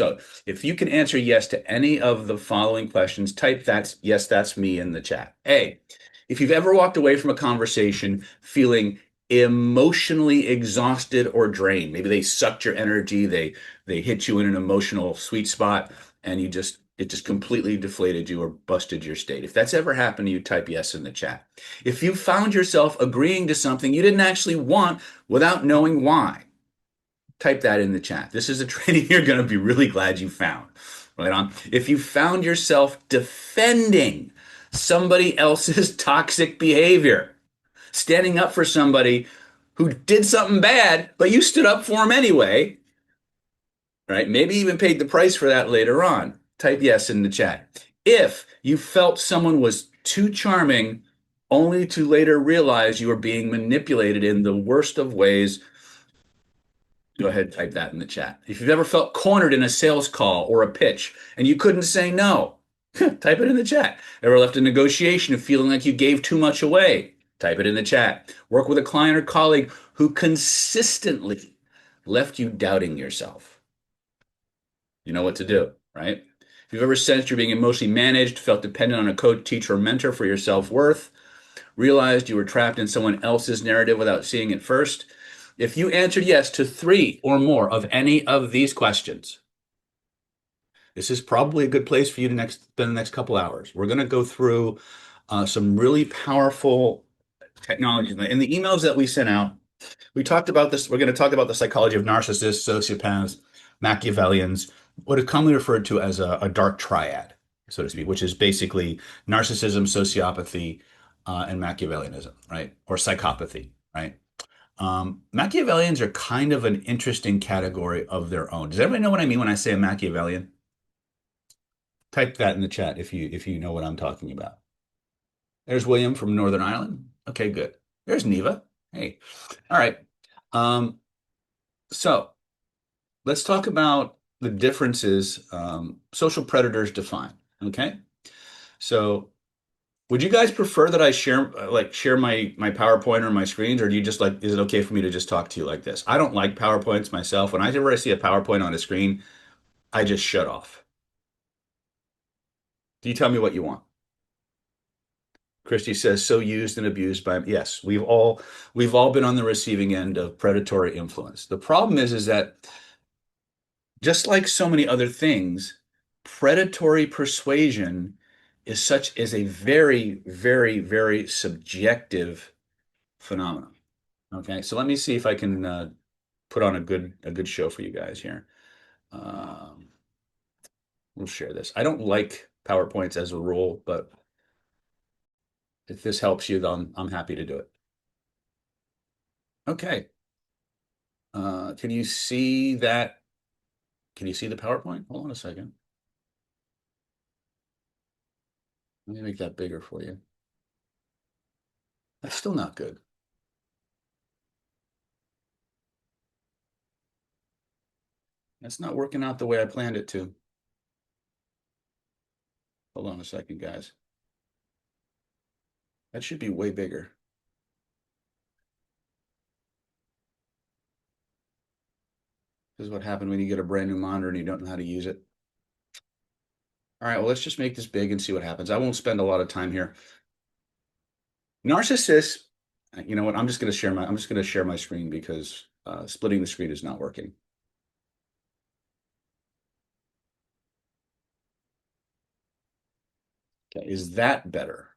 So if you can answer yes to any of the following questions, type that's yes, that's me in the chat. A, if you've ever walked away from a conversation feeling emotionally exhausted or drained, maybe they sucked your energy, they hit you in an emotional sweet spot, and it just completely deflated you or busted your state. If that's ever happened to you, type yes in the chat. If you found yourself agreeing to something you didn't actually want without knowing why, type that in the chat. This is a training you're going to be really glad you found. Right on. If you found yourself defending somebody else's toxic behavior, standing up for somebody who did something bad, but you stood up for them anyway, right? Maybe even paid the price for that later on. Type yes in the chat. If you felt someone was too charming only to later realize you were being manipulated in the worst of ways, go ahead, type that in the chat. If you've ever felt cornered in a sales call or a pitch and you couldn't say no, type it in the chat. Ever left a negotiation feeling like you gave too much away? Type it in the chat. Work with a client or colleague who consistently left you doubting yourself. You know what to do, right? If you've ever sensed you're being emotionally managed, felt dependent on a coach, teacher, or mentor for your self-worth, realized you were trapped in someone else's narrative without seeing it first, if you answered yes to 3 or more of any of these questions, this is probably a good place for you to spend the next couple hours. We're going to go through some really powerful technology. In the emails that we sent out, we talked about this. We're going to talk about the psychology of narcissists, sociopaths, Machiavellians, what is commonly referred to as a dark triad, so to speak, which is basically narcissism, sociopathy, and Machiavellianism, right? Or psychopathy, right? Machiavellians are kind of an interesting category of their own. Does everybody know what I mean when I say a Machiavellian? Type that in the chat if you know what I'm talking about. There's William from Northern Ireland. Okay, good. There's Neva. Hey. All right. So let's talk about the differences social predators define. Okay. So would you guys prefer that I share my PowerPoint or my screens, or do you just like, is it okay for me to just talk to you like this? I don't like PowerPoints myself. Whenever I see a PowerPoint on a screen, I just shut off. Do you tell me what you want? Christy says, so used and abused by, yes, we've all been on the receiving end of predatory influence. The problem is that just like so many other things, predatory persuasion is a very, very, very subjective phenomenon. Okay, so let me see if I can put on a good show for you guys here. Um, we'll share this. I don't like PowerPoints as a rule, but if this helps you, then I'm happy to do it. Okay. Can you see that? Can you see the PowerPoint? Hold on a second. Let me make that bigger for you. That's still not good. That's not working out the way I planned it to. Hold on a second, guys. That should be way bigger. This is what happened when you get a brand new monitor and you don't know how to use it. All right, well, let's just make this big and see what happens. I won't spend a lot of time here. Narcissists, you know what? I'm just going to share my screen because splitting the screen is not working. Okay, is that better?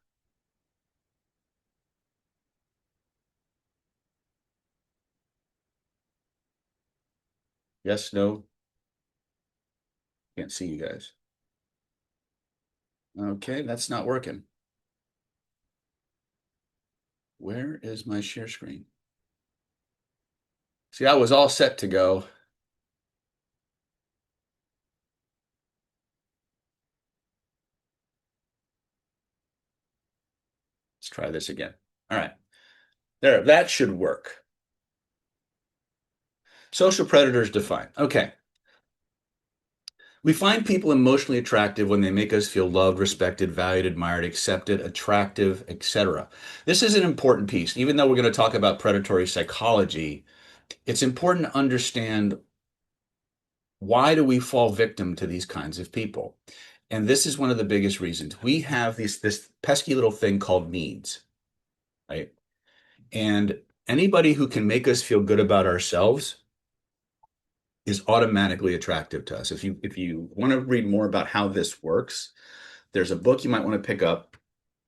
Yes, no? Can't see you guys. Okay, that's not working. Where is my share screen? See, I was all set to go. Let's try this again. All right. There, that should work. Social predators defined. Okay. We find people emotionally attractive when they make us feel loved, respected, valued, admired, accepted, attractive, etc. This is an important piece. Even though we're going to talk about predatory psychology, it's important to understand Why do we fall victim to these kinds of people? And this is one of the biggest reasons. We have this pesky little thing called needs, right? And anybody who can make us feel good about ourselves is automatically attractive to us. If you want to read more about how this works, there's a book you might want to pick up.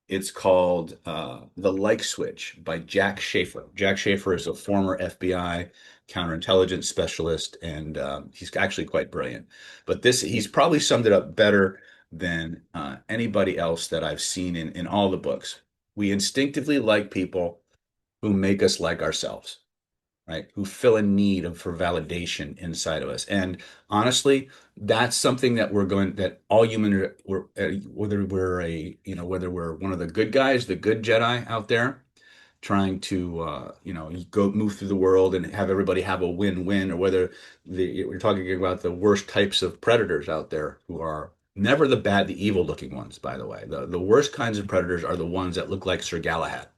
It's called The Like Switch by Jack Schafer. Jack Schafer is a former FBI counterintelligence specialist, and he's actually quite brilliant. But he's probably summed it up better than anybody else that I've seen in all the books. We instinctively like people who make us like ourselves, right? Who fill a need for validation inside of us. And honestly, that's something that all human, whether we're whether we're one of the good guys, the good Jedi out there, trying to, go move through the world and have everybody have a win-win, or whether we're talking about the worst types of predators out there who are never the evil looking ones, by the way. The worst kinds of predators are the ones that look like Sir Galahad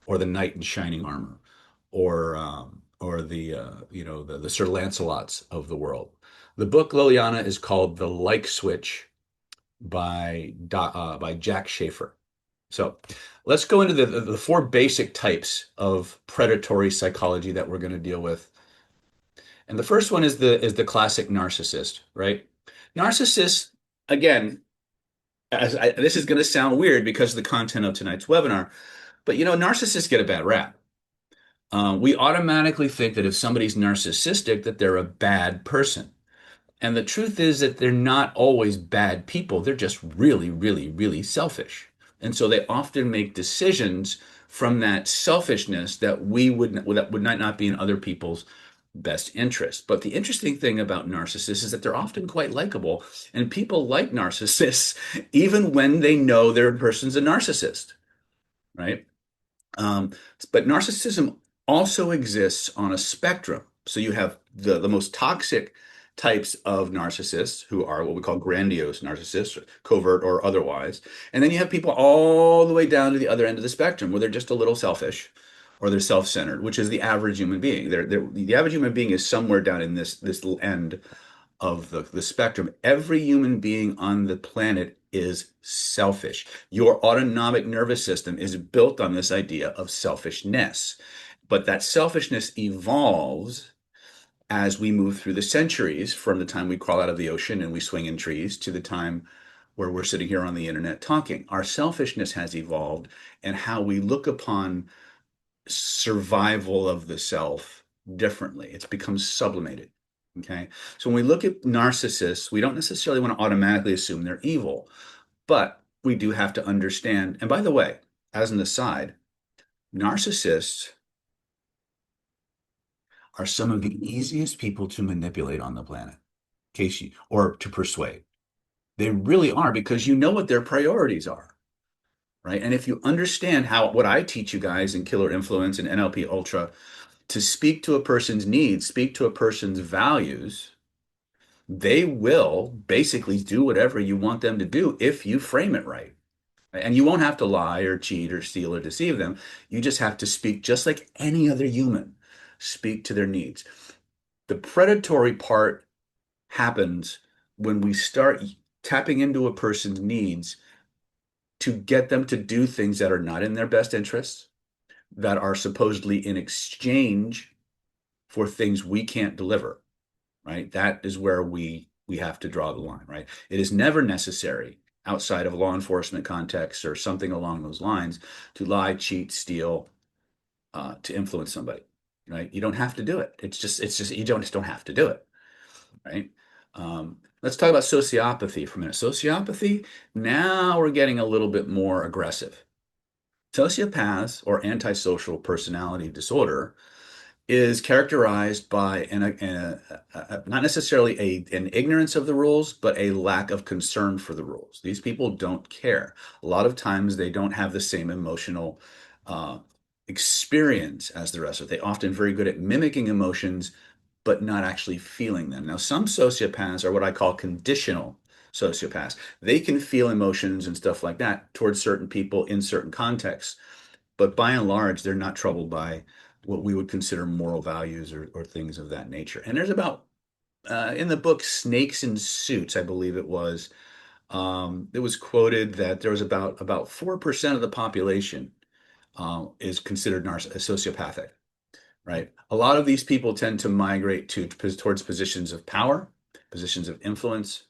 or the knight in shining armor, or the Sir Lancelots of the world. The book Liliana is called The Like Switch by Jack Schafer. So let's go into the four basic types of predatory psychology that we're going to deal with. And the first one is the classic narcissist, right? Narcissists, again, this is going to sound weird because of the content of tonight's webinar, but narcissists get a bad rap. We automatically think that if somebody's narcissistic, that they're a bad person. And the truth is that they're not always bad people. They're just really, really, really selfish. And so they often make decisions from that selfishness that would not be in other people's best interest. But the interesting thing about narcissists is that they're often quite likable, and people like narcissists even when they know their person's a narcissist, right? Um, but narcissism also exists on a spectrum. So you have the most toxic types of narcissists, who are what we call grandiose narcissists, covert or otherwise. And then you have people all the way down to the other end of the spectrum where they're just a little selfish or they're self-centered, which is the average human being. The average human being is somewhere down in this end of the spectrum. Every human being on the planet is selfish. Your autonomic nervous system is built on this idea of selfishness. But that selfishness evolves as we move through the centuries, from the time we crawl out of the ocean and we swing in trees to the time where we're sitting here on the internet talking. Our selfishness has evolved, and how we look upon survival of the self differently. It's become sublimated. Okay. So when we look at narcissists, we don't necessarily want to automatically assume they're evil, but we do have to understand. And by the way, as an aside, narcissists are some of the easiest people to manipulate on the planet, or to persuade. They really are, because you know what their priorities are, right? And if you understand what I teach you guys in Killer Influence and NLP Ultra, to speak to a person's needs, speak to a person's values, they will basically do whatever you want them to do if you frame it right. And you won't have to lie or cheat or steal or deceive them. You just have to speak just like any other human, speak to their needs. The predatory part happens when we start tapping into a person's needs to get them to do things that are not in their best interests, that are supposedly in exchange for things we can't deliver, right? That is where we have to draw the line, right? It is never necessary outside of law enforcement context or something along those lines to lie, cheat, steal, to influence somebody, right? You don't have to do it. It's just you just don't have to do it, right? Let's talk about sociopathy for a minute. Sociopathy, now we're getting a little bit more aggressive. Sociopaths, or antisocial personality disorder, is characterized by not necessarily an ignorance of the rules, but a lack of concern for the rules. These people don't care. A lot of times they don't have the same emotional experience as the rest of it. They're often very good at mimicking emotions, but not actually feeling them. Now, some sociopaths are what I call conditional sociopaths. They can feel emotions and stuff like that towards certain people in certain contexts, but by and large, they're not troubled by what we would consider moral values or things of that nature. And there's about in the book Snakes in Suits, I believe it was quoted that there was about 4% of the population is considered sociopathic, right? A lot of these people tend to migrate towards positions of power, positions of influence.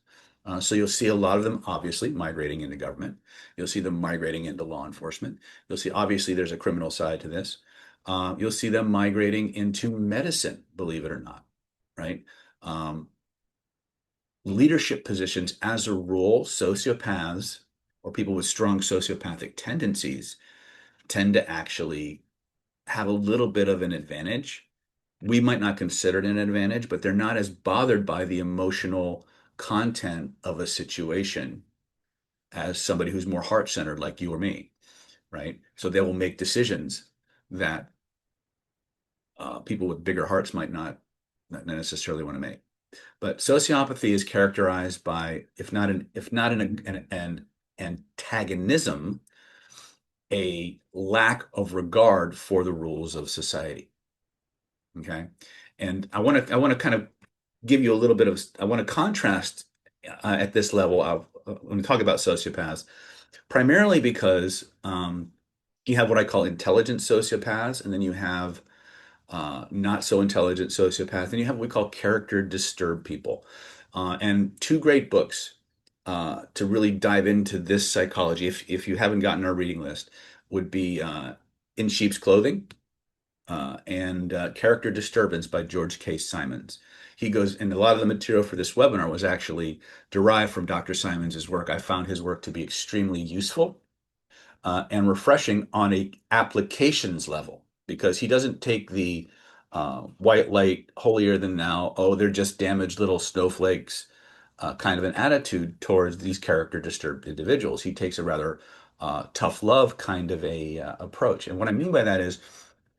So you'll see a lot of them obviously migrating into government. You'll see them migrating into law enforcement. You'll see obviously there's a criminal side to this. You'll see them migrating into medicine, believe it or not, right? Um, Leadership positions, as a rule, sociopaths or people with strong sociopathic tendencies tend to actually have a little bit of an advantage. We might not consider it an advantage, but they're not as bothered by the emotional content of a situation as somebody who's more heart-centered like you or me, right? So they will make decisions that people with bigger hearts might not necessarily want to make. But sociopathy is characterized by, if not an antagonism, a lack of regard for the rules of society. Okay, and I want to kind of give you a little bit of I want to contrast at this level of when we talk about sociopaths, primarily because you have what I call intelligent sociopaths, and then you have not so intelligent sociopath, and you have what we call character disturbed people. And two great books to really dive into this psychology, if you haven't gotten our reading list, would be In Sheep's Clothing and Character Disturbance by George K. Simons. He goes, and a lot of the material for this webinar was actually derived from Dr. Simons's work. I found his work to be extremely useful and refreshing on a applications level because he doesn't take the white light, holier than thou, oh, they're just damaged little snowflakes kind of an attitude towards these character disturbed individuals. He takes a rather tough love kind of a approach. And what I mean by that is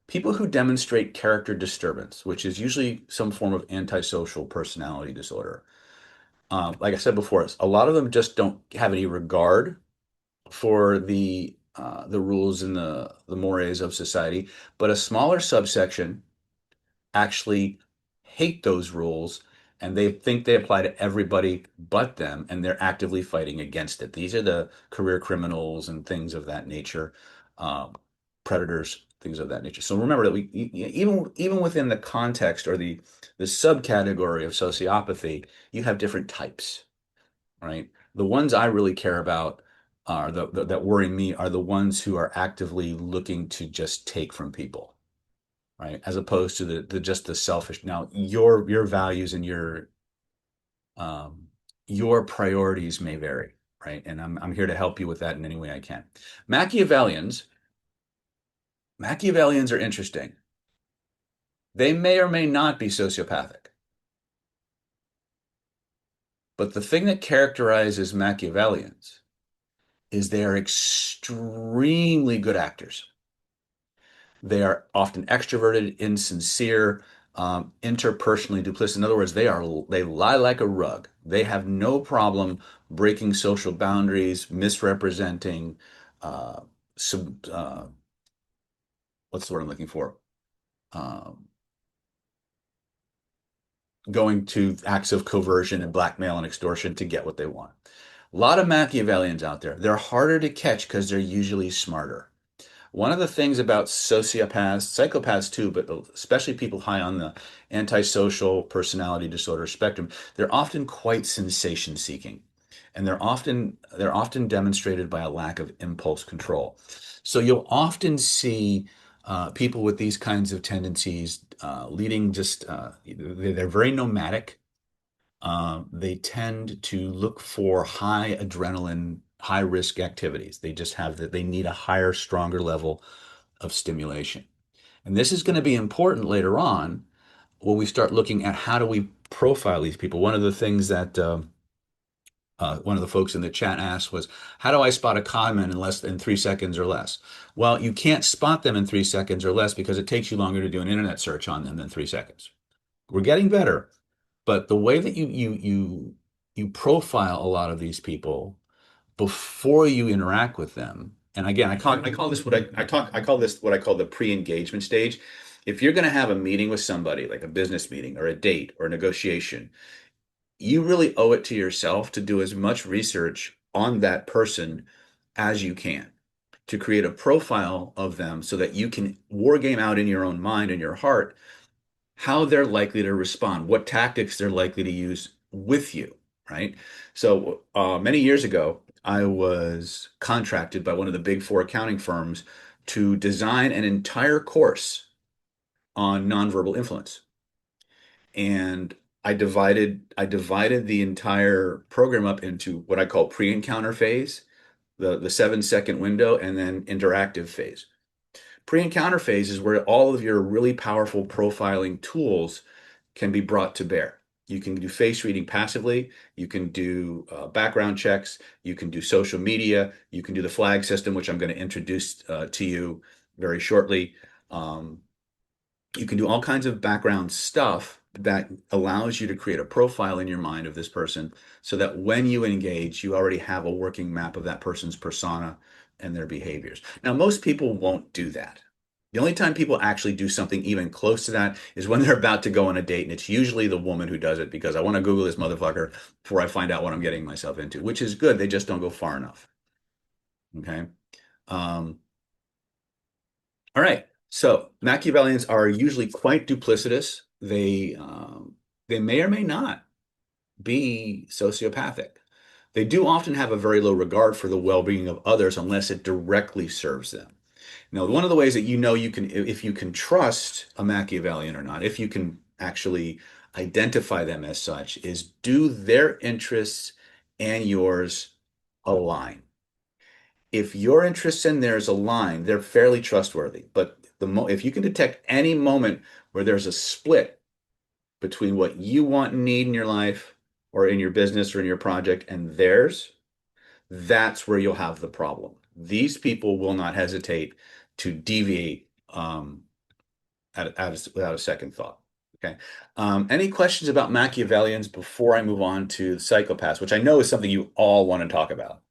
people who demonstrate character disturbance, which is usually some form of antisocial personality disorder. Like I said before, a lot of them just don't have any regard for the rules and the mores of society, but a smaller subsection actually hate those rules and they think they apply to everybody but them, and they're actively fighting against it. These are the career criminals and things of that nature, um, predators, things of that nature. So remember that even within the context or the subcategory of sociopathy, you have different types, right? The ones I really care about are that worry me are the ones who are actively looking to just take from people, right? As opposed to the just the selfish. Now, your values and um, your priorities may vary, right? And I'm here to help you with that in any way I can. Machiavellians, Machiavellians are interesting. They may or may not be sociopathic. But the thing that characterizes Machiavellians is they are extremely good actors. They are often extroverted, insincere, interpersonally duplicitous. In other words, they lie like a rug. They have no problem breaking social boundaries, misrepresenting, uh, sub, what's the word I'm looking for? Um, Going to acts of coercion and blackmail and extortion to get what they want. A lot of Machiavellians out there. They're harder to catch because they're usually smarter. One of the things about sociopaths, psychopaths too, but especially people high on the antisocial personality disorder spectrum, they're often quite sensation seeking. And they're often demonstrated by a lack of impulse control. So you'll often see people with these kinds of tendencies leading they're very nomadic. They tend to look for high adrenaline, high risk activities. They just have that, they need a higher, stronger level of stimulation. And this is going to be important later on when we start looking at how do we profile these people. One of the things that one of the folks in the chat asked was, how do I spot a con man in less than 3 seconds or less? Well, you can't spot them in 3 seconds or less because it takes you longer to do an internet search on them than 3 seconds. We're getting better, but the way that you profile a lot of these people before you interact with them, and again, I call this what I call the pre-engagement stage. If you're going to have a meeting with somebody, like a business meeting or a date or a negotiation, you really owe it to yourself to do as much research on that person as you can to create a profile of them so that you can war game out in your own mind and your heart how they're likely to respond, what tactics they're likely to use with you, right? So many years ago, I was contracted by one of the big four accounting firms to design an entire course on nonverbal influence. And I divided the entire program up into what I call pre-encounter phase, the 7 second window, and then interactive phase. Pre-encounter phase is where all of your really powerful profiling tools can be brought to bear. You can do face reading passively. You can do background checks. You can do social media. You can do the flag system, which I'm going to introduce to you very shortly. Um, you can do all kinds of background stuff that allows you to create a profile in your mind of this person so that when you engage, you already have a working map of that person's persona and their behaviors. Now, most people won't do that. The only time people actually do something even close to that is when they're about to go on a date, and it's usually the woman who does it because I want to Google this motherfucker before I find out what I'm getting myself into, which is good. They just don't go far enough. Okay. Um, all right. So Machiavellians are usually quite duplicitous. They may or may not be sociopathic. They do often have a very low regard for the well-being of others unless it directly serves them. Now, one of the ways that you know you can, if you can trust a Machiavellian or not, if you can actually identify them as such, is do their interests and yours align? If your interests and theirs align, they're fairly trustworthy. But if you can detect any moment where there's a split between what you want and need in your life or in your business or in your project and theirs, that's where you'll have the problem. These people will not hesitate to deviate without a second thought. Okay. Any questions about Machiavellians before I move on to psychopaths, which I know is something you all want to talk about?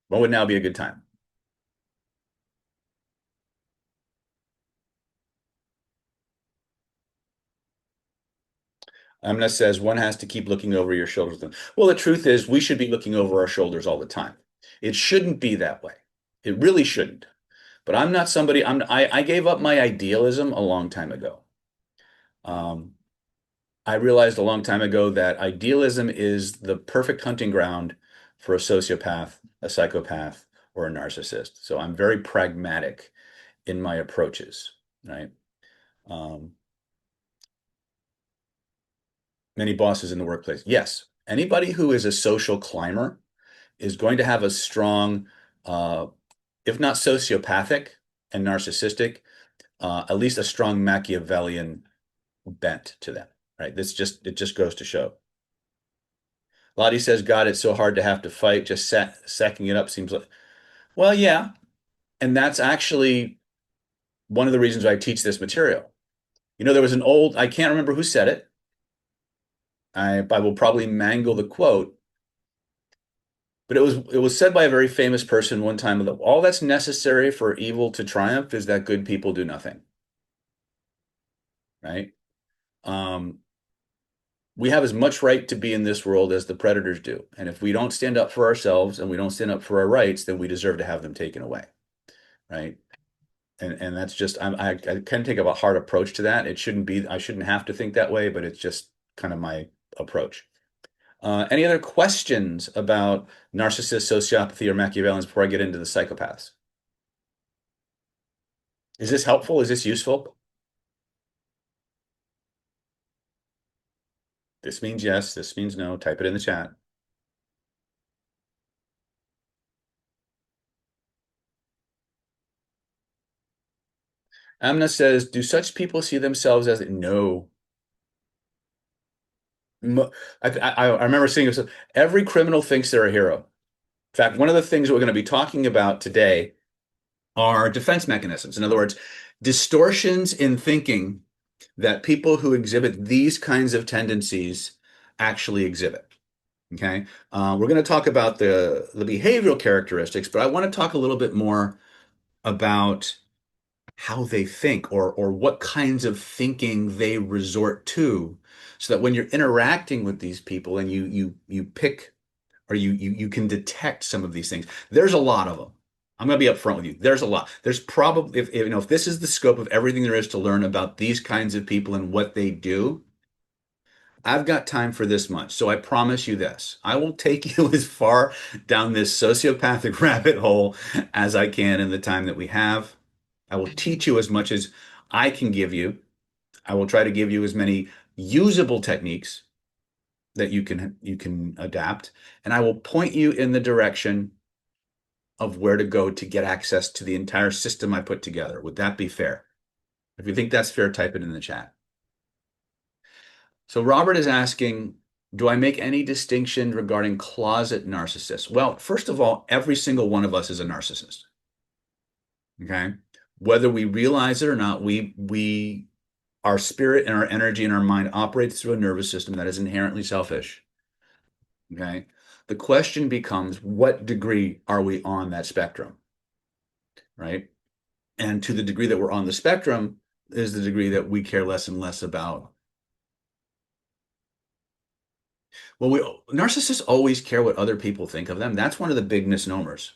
What would now be a good time? Amna says one has to keep looking over your shoulders. Well, the truth is, we should be looking over our shoulders all the time. It shouldn't be that way. It really shouldn't. But I'm not somebody. I gave up my idealism a long time ago. Um, I realized a long time ago that idealism is the perfect hunting ground for a sociopath, a psychopath, or a narcissist. So I'm very pragmatic in my approaches, right? Um, Many bosses in the workplace. Yes, anybody who is a social climber is going to have a strong, uh, if not sociopathic and narcissistic, at least a strong Machiavellian bent to them, right? It just goes to show. Lottie says, God, it's so hard to have to fight. Just sacking it up seems like, well, yeah. And that's actually one of the reasons I teach this material. There was I can't remember who said it. I will probably mangle the quote, but it was said by a very famous person one time that all that's necessary for evil to triumph is that good people do nothing, right? Um, we have as much right to be in this world as the predators do. And if we don't stand up for ourselves and we don't stand up for our rights, then we deserve to have them taken away, right? And that's just I kind of take a hard approach to that. It shouldn't be I shouldn't have to think that way, but it's just kind of my approach. Any other questions about narcissist, sociopathy, or Machiavellians before I get into the psychopaths? Is this helpful? Is this useful? This means yes. This means no. Type it in the chat. Amna says, do such people see themselves as no? I remember seeing this. Every criminal thinks they're a hero. In fact, one of the things we're going to be talking about today are defense mechanisms. In other words, distortions in thinking that people who exhibit these kinds of tendencies actually exhibit. Okay, we're going to talk about the behavioral characteristics, but I want to talk a little bit more about how they think or what kinds of thinking they resort to, so that when you're interacting with these people and you pick or you can detect some of these things. There's a lot of them. I'm going to be upfront with you. There's a lot. There's probably, if this is the scope of everything there is to learn about these kinds of people and what they do, I've got time for this much. So I promise you this. I will take you as far down this sociopathic rabbit hole as I can in the time that we have. I will teach you as much as I can give you. I will try to give you as many usable techniques that you can adapt, and I will point you in the direction of where to go to get access to the entire system I put together. Would that be fair? If you think that's fair, type it in the chat. So Robert is asking, do I make any distinction regarding closet narcissists? Well, first of all, every single one of us is a narcissist. Okay? Whether we realize it or not, we our spirit and our energy and our mind operates through a nervous system that is inherently selfish. Okay. The question becomes, what degree are we on that spectrum? Right. And to the degree that we're on the spectrum is the degree that we care less and less about. Well, narcissists always care what other people think of them. That's one of the big misnomers.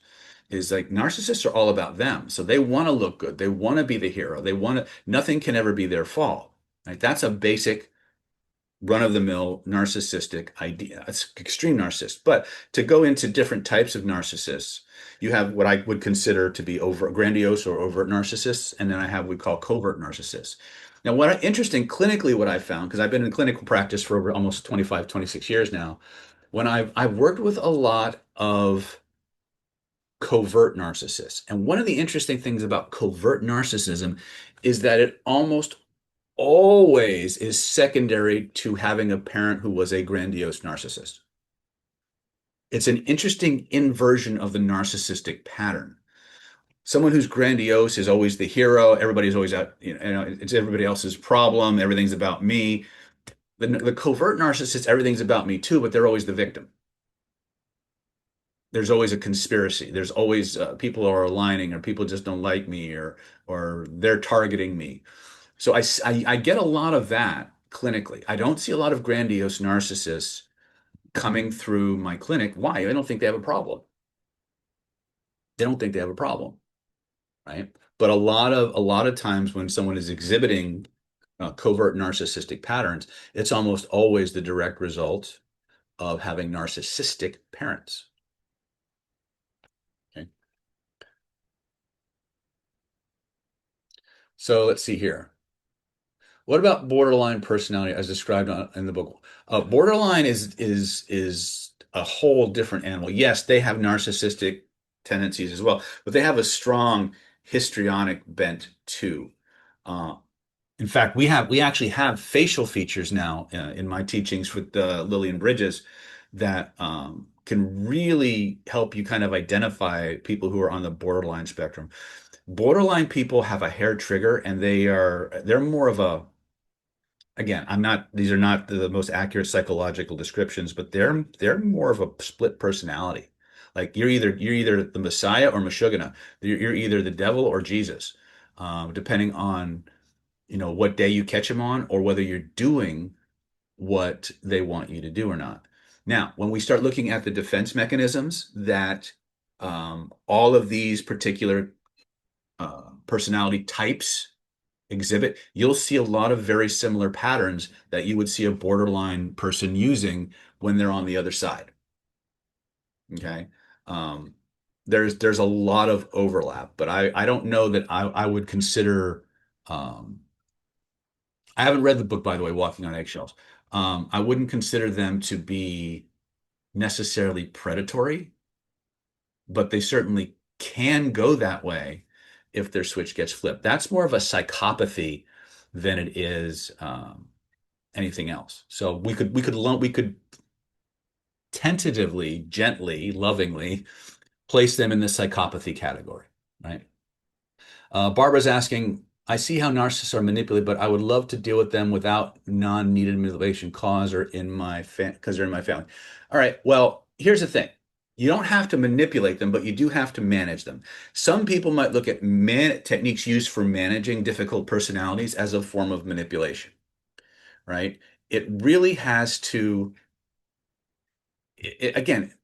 Is like narcissists are all about them. So they want to look good. They want to be the hero. They want to, nothing can ever be their fault. Right. That's a basic run-of-the-mill narcissistic idea. It's extreme narcissist. But to go into different types of narcissists, you have what I would consider to be over grandiose or overt narcissists, and then I have what we call covert narcissists. Now, interesting clinically, what I found, because I've been in clinical practice for over almost 25, 26 years now, when I've worked with a lot of covert narcissists. And one of the interesting things about covert narcissism is that it almost always is secondary to having a parent who was a grandiose narcissist. It's an interesting inversion of the narcissistic pattern. Someone who's grandiose is always the hero. Everybody's always out, it's everybody else's problem. Everything's about me. The covert narcissist, everything's about me too, but they're always the victim. There's always a conspiracy. There's always people are aligning, or people just don't like me, or they're targeting me. So I get a lot of that clinically. I don't see a lot of grandiose narcissists coming through my clinic. Why? I don't think they have a problem. They don't think they have a problem, right? But a lot of times when someone is exhibiting covert narcissistic patterns, it's almost always the direct result of having narcissistic parents. Okay. So let's see here. What about borderline personality as described in the book? Borderline is a whole different animal. Yes, they have narcissistic tendencies as well, but they have a strong histrionic bent too. Uh, in fact, we actually have facial features now in my teachings with Lillian Bridges that can really help you kind of identify people who are on the borderline spectrum. Borderline people have a hair trigger, and they're more of a, again, these are not the most accurate psychological descriptions, but they're more of a split personality. Like you're either the Messiah or Meshuggah. You're either the devil or Jesus, depending on what day you catch them on, or whether you're doing what they want you to do or not. Now, when we start looking at the defense mechanisms that all of these particular personality types exhibit, you'll see a lot of very similar patterns that you would see a borderline person using when they're on the other side. Okay. Um, there's a lot of overlap, but I don't know that I would consider, I haven't read the book, by the way, Walking on Eggshells. I wouldn't consider them to be necessarily predatory, but they certainly can go that way if their switch gets flipped. That's more of a psychopathy than it is anything else. So we could tentatively, gently, lovingly place them in the psychopathy category, right? Barbara's asking, I see how narcissists are manipulated, but I would love to deal with them without non-needed manipulation because they're in my family. All right. Well, here's the thing. You don't have to manipulate them, but you do have to manage them. Some people might look at techniques used for managing difficult personalities as a form of manipulation, right? It really has to, again,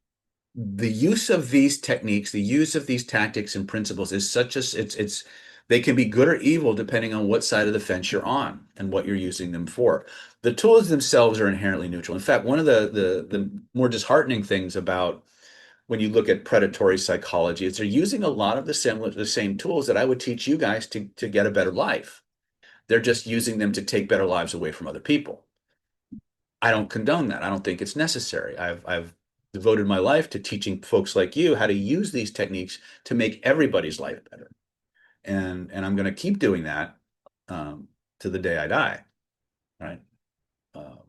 the use of these techniques, the use of these tactics and principles is such a, it's, they can be good or evil depending on what side of the fence you're on and what you're using them for. The tools themselves are inherently neutral. In fact, one of the more disheartening things about when you look at predatory psychology is they're using a lot of the same tools that I would teach you guys to get a better life. They're just using them to take better lives away from other people. I don't condone that. I don't think it's necessary. I've devoted my life to teaching folks like you how to use these techniques to make everybody's life better. And I'm going to keep doing that to the day I die, right?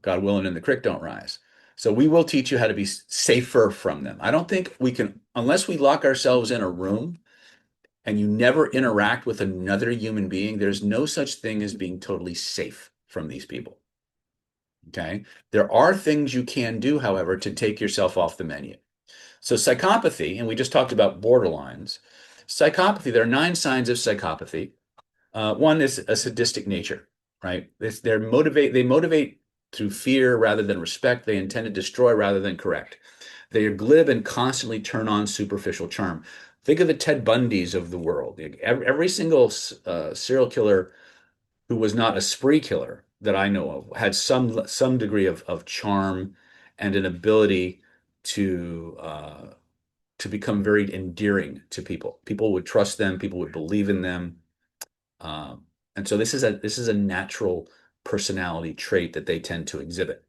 God willing, and the creek don't rise. So we will teach you how to be safer from them. I don't think we can, unless we lock ourselves in a room and you never interact with another human being, there's no such thing as being totally safe from these people. Okay. There are things you can do, however, to take yourself off the menu. So psychopathy, and we just talked about borderlines. Psychopathy, there are 9 signs of psychopathy. One is a sadistic nature, right? They motivate through fear rather than respect. They intend to destroy rather than correct. They are glib and constantly turn on superficial charm. Think of the Ted Bundys of the world. Every single serial killer who was not a spree killer that I know of had some degree of charm and an ability to to become very endearing to people. People would trust them. People would believe in them. And so this is a natural personality trait that they tend to exhibit.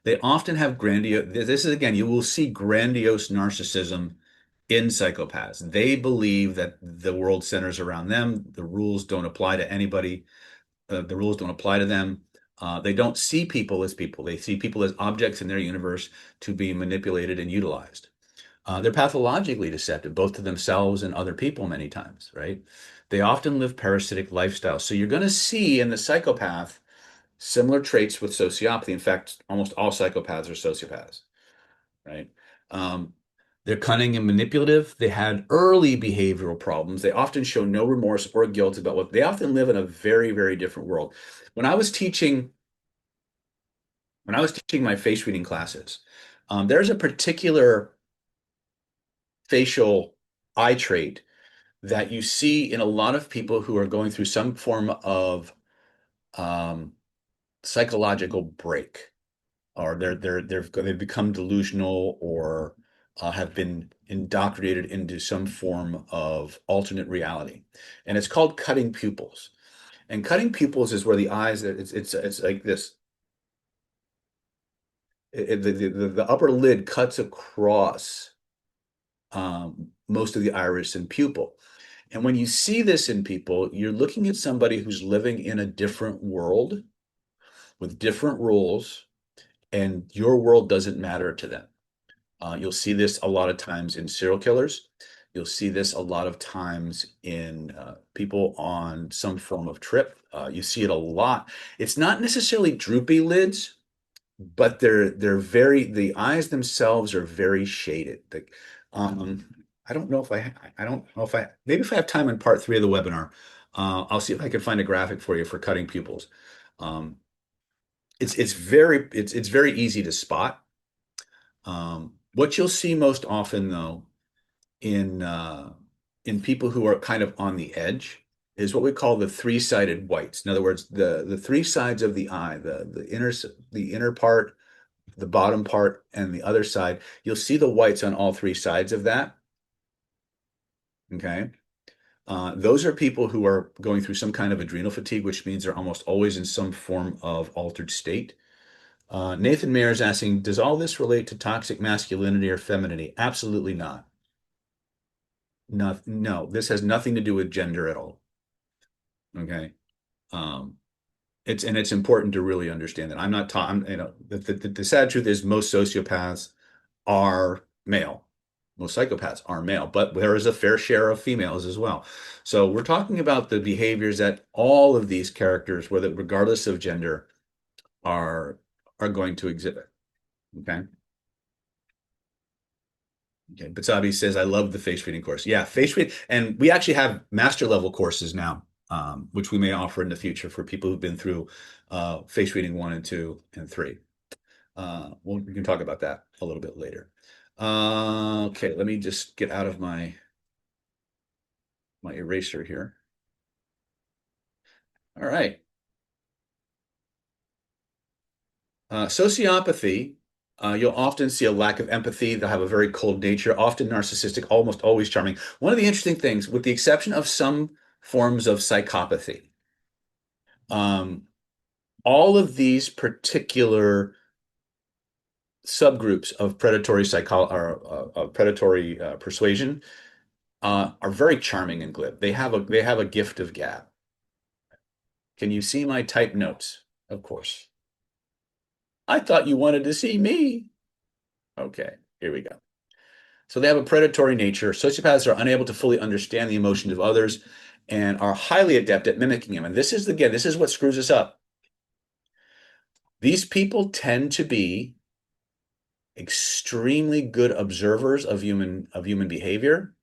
They often have grandiose. This is again, you will see grandiose narcissism in psychopaths. They believe that the world centers around them. The rules don't apply to anybody. The rules don't apply to them. They don't see people as people. They see people as objects in their universe to be manipulated and utilized. They're pathologically deceptive, both to themselves and other people many times, right? They often live parasitic lifestyles. So you're going to see in the psychopath similar traits with sociopathy. In fact, almost all psychopaths are sociopaths, right? Um, they're cunning and manipulative. They had early behavioral problems. They often show no remorse or guilt about what they often live in a very, very different world. When I was teaching, when I was teaching my face reading classes, there's a particular facial eye trait that you see in a lot of people who are going through some form of um, psychological break, or they've become delusional, or have been indoctrinated into some form of alternate reality, and it's called cutting pupils. And cutting pupils is where the eyes, it's like this. The upper lid cuts across most of the iris and pupil. And when you see this in people, you're looking at somebody who's living in a different world with different rules, and your world doesn't matter to them. You'll see this a lot of times in serial killers. You'll see this a lot of times in people on some form of trip. You see it a lot. It's not necessarily droopy lids, but they're very, the eyes themselves are very shaded. Like, um, I don't know if I maybe if I have time in part 3 of the webinar, I'll see if I can find a graphic for you for cutting pupils. Um, it's very easy to spot. What you'll see most often, though, in in people who are kind of on the edge is what we call the three-sided whites. In other words, the 3 sides of the eye, the inner part, the bottom part, and the other side. You'll see the whites on all 3 sides of that. Okay. Those are people who are going through some kind of adrenal fatigue, which means they're almost always in some form of altered state. Nathan Mayer is asking, does all this relate to toxic masculinity or femininity? Absolutely not. No, this has nothing to do with gender at all. Okay. Um, it's important to really understand that. I'm not talking, the sad truth is most sociopaths are male. Most psychopaths are male, but there is a fair share of females as well. So we're talking about the behaviors that all of these characters, whether regardless of gender, are are going to exhibit. Okay. Okay, Batsabi says, I love the face reading course. Yeah, face read, and we actually have master level courses now, which we may offer in the future for people who've been through face reading one and two and three. We can talk about that a little bit later. Okay, let me just get out of my eraser here. All right. Sociopathy, you'll often see a lack of empathy. They'll have a very cold nature, often narcissistic, almost always charming. One of the interesting things, with the exception of some forms of psychopathy, um, all of these particular subgroups of predatory predatory persuasion are very charming and glib. They have a gift of gab. Can you see my type notes? Of course. I thought you wanted to see me. Okay, here we go. So they have a predatory nature. Sociopaths are unable to fully understand the emotions of others and are highly adept at mimicking them. And this is, again, this is what screws us up. These people tend to be extremely good observers of human behavior,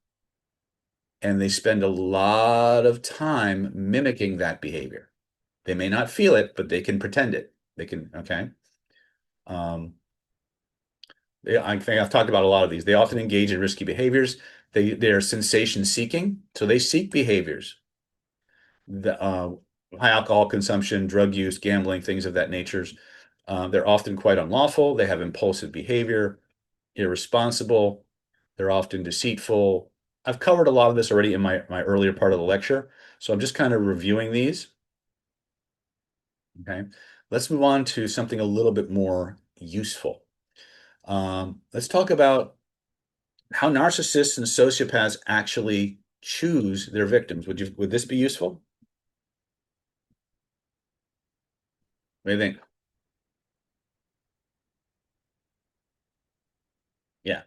and they spend a lot of time mimicking that behavior. They may not feel it, but they can pretend it. They can, okay. Um, I think I've talked about a lot of these. They often engage in risky behaviors. They're sensation seeking, so they seek behaviors. The high alcohol consumption, drug use, gambling, things of that nature. They're often quite unlawful. They have impulsive behavior, irresponsible. They're often deceitful. I've covered a lot of this already in my earlier part of the lecture, so I'm just kind of reviewing these. Okay, let's move on to something a little bit more useful. Let's talk about how narcissists and sociopaths actually choose their victims. Would this be useful? What do you think? Yeah.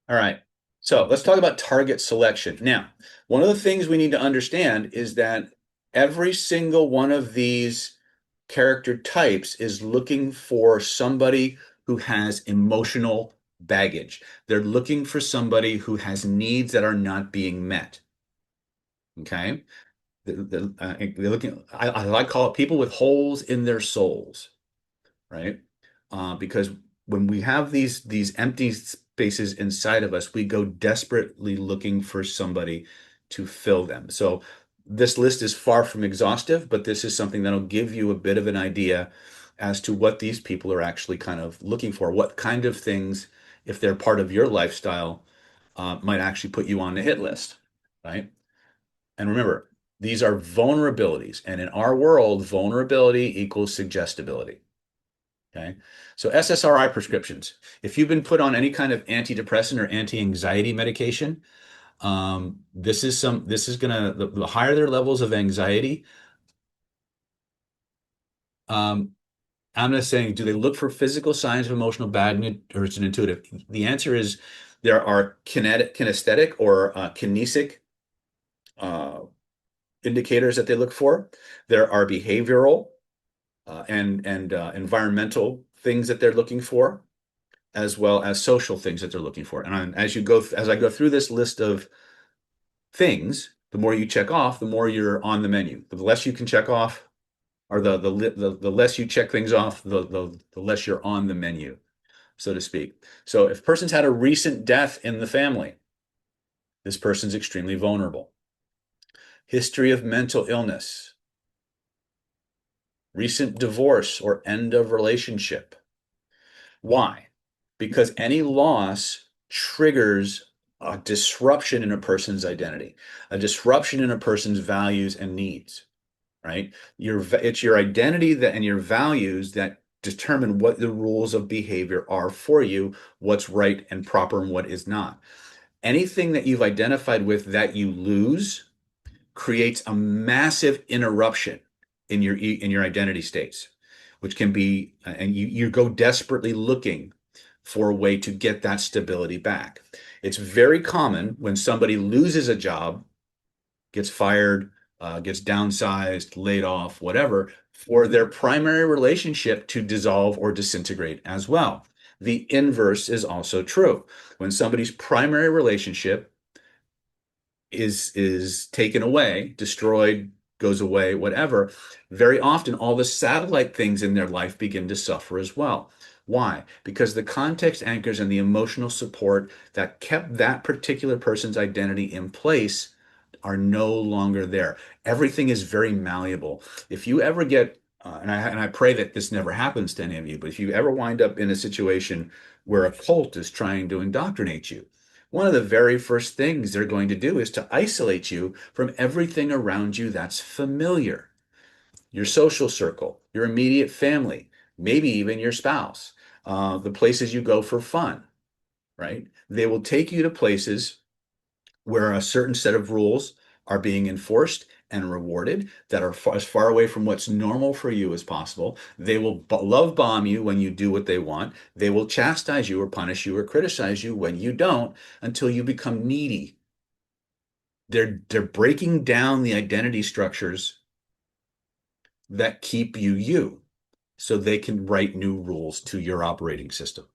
All right. So let's talk about target selection. Now, one of the things we need to understand is that every single one of these character types is looking for somebody who has emotional baggage. They're looking for somebody who has needs that are not being met. Okay. They're looking, I like call it people with holes in their souls, right? Because when we have these empty spaces inside of us, we go desperately looking for somebody to fill them. So this list is far from exhaustive, but this is something that'll give you a bit of an idea as to what these people are actually kind of looking for, what kind of things, if they're part of your lifestyle, might actually put you on the hit list, right? And remember, these are vulnerabilities. And in our world, vulnerability equals suggestibility. Okay. So SSRI prescriptions. If you've been put on any kind of antidepressant or anti-anxiety medication, this is gonna the higher their levels of anxiety. Um, I'm not saying do they look for physical signs of emotional baggage or is it intuitive? The answer is there are kinesthetic or kinesic uh, indicators that they look for. There are behavioral and environmental things that they're looking for, as well as social things that they're looking for. And as I go through this list of things, the more you check off, the more you're on the menu. The less you can check off, or the less you check things off, the less you're on the menu, so to speak. So if a person's had a recent death in the family, this person's extremely vulnerable. History of mental illness, recent divorce or end of relationship. Why? Because any loss triggers a disruption in a person's identity, a disruption in a person's values and needs, right? It's your identity and your values that determine what the rules of behavior are for you, what's right and proper and what is not. Anything that you've identified with that you lose creates a massive interruption in your identity states, which can be and you go desperately looking for a way to get that stability back. It's very common when somebody loses a job, gets fired, gets downsized, laid off, whatever, for their primary relationship to dissolve or disintegrate as well. The inverse is also true. When somebody's primary relationship is taken away, destroyed, goes away, whatever, very often all the satellite things in their life begin to suffer as well. Why? Because the context anchors and the emotional support that kept that particular person's identity in place are no longer there. Everything is very malleable. If you ever get, and I pray that this never happens to any of you, but if you ever wind up in a situation where a cult is trying to indoctrinate you, one of the very first things they're going to do is to isolate you from everything around you that's familiar. Your social circle, your immediate family, maybe even your spouse, the places you go for fun, right? They will take you to places where a certain set of rules are being enforced and rewarded that are as far away from what's normal for you as possible. They will love bomb you when you do what they want. They will chastise you or punish you or criticize you when you don't until you become needy. They're breaking down the identity structures that keep you you so they can write new rules to your operating system.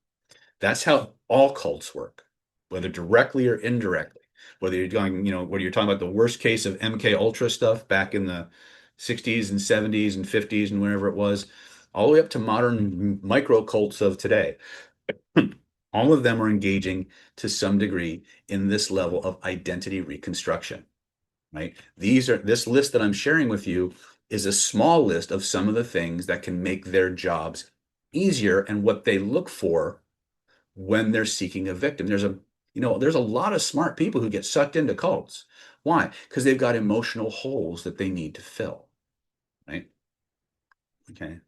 That's how all cults work, whether directly or indirectly. Whether you're going, whether you're talking about the worst case of MK Ultra stuff back in the 60s and 70s and 50s and whenever it was, all the way up to modern micro cults of today. All of them are engaging to some degree in this level of identity reconstruction, right? This list that I'm sharing with you is a small list of some of the things that can make their jobs easier and what they look for when they're seeking a victim. There's a lot of smart people who get sucked into cults. Why? Because they've got emotional holes that they need to fill, right? Okay.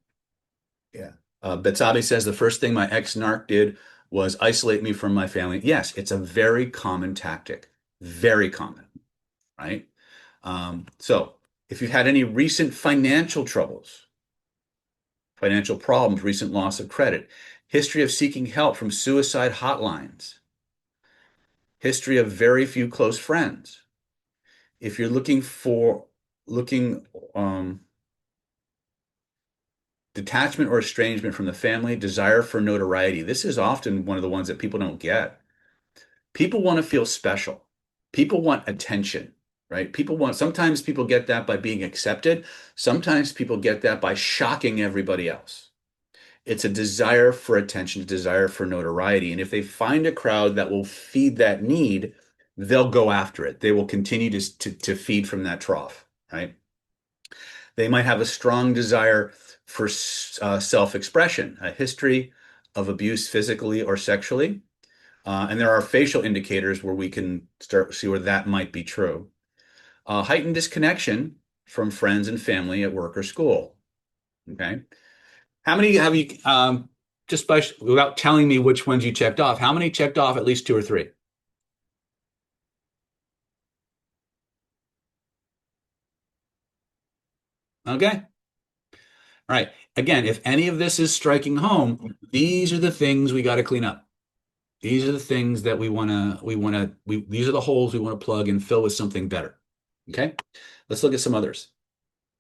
Yeah. Betsabe says the first thing my ex-narc did was isolate me from my family. Yes, it's a very common tactic. Very common, right? So if you've had any recent financial troubles, financial problems, recent loss of credit, history of seeking help from suicide hotlines, history of very few close friends. If you're looking detachment or estrangement from the family, desire for notoriety. This is often one of the ones that people don't get. People want to feel special. People want attention, right? Sometimes people get that by being accepted. Sometimes people get that by shocking everybody else. It's a desire for attention, a desire for notoriety. And if they find a crowd that will feed that need, they'll go after it. They will continue to feed from that trough, right? They might have a strong desire for self-expression, a history of abuse physically or sexually. And there are facial indicators where we can start to see where that might be true. Heightened disconnection from friends and family at work or school. Okay. How many have you, just without telling me which ones you checked off, how many checked off at least two or three? Okay. All right. Again, if any of this is striking home, these are the things we got to clean up. These are the things that these are the holes we want to plug and fill with something better. Okay. Let's look at some others.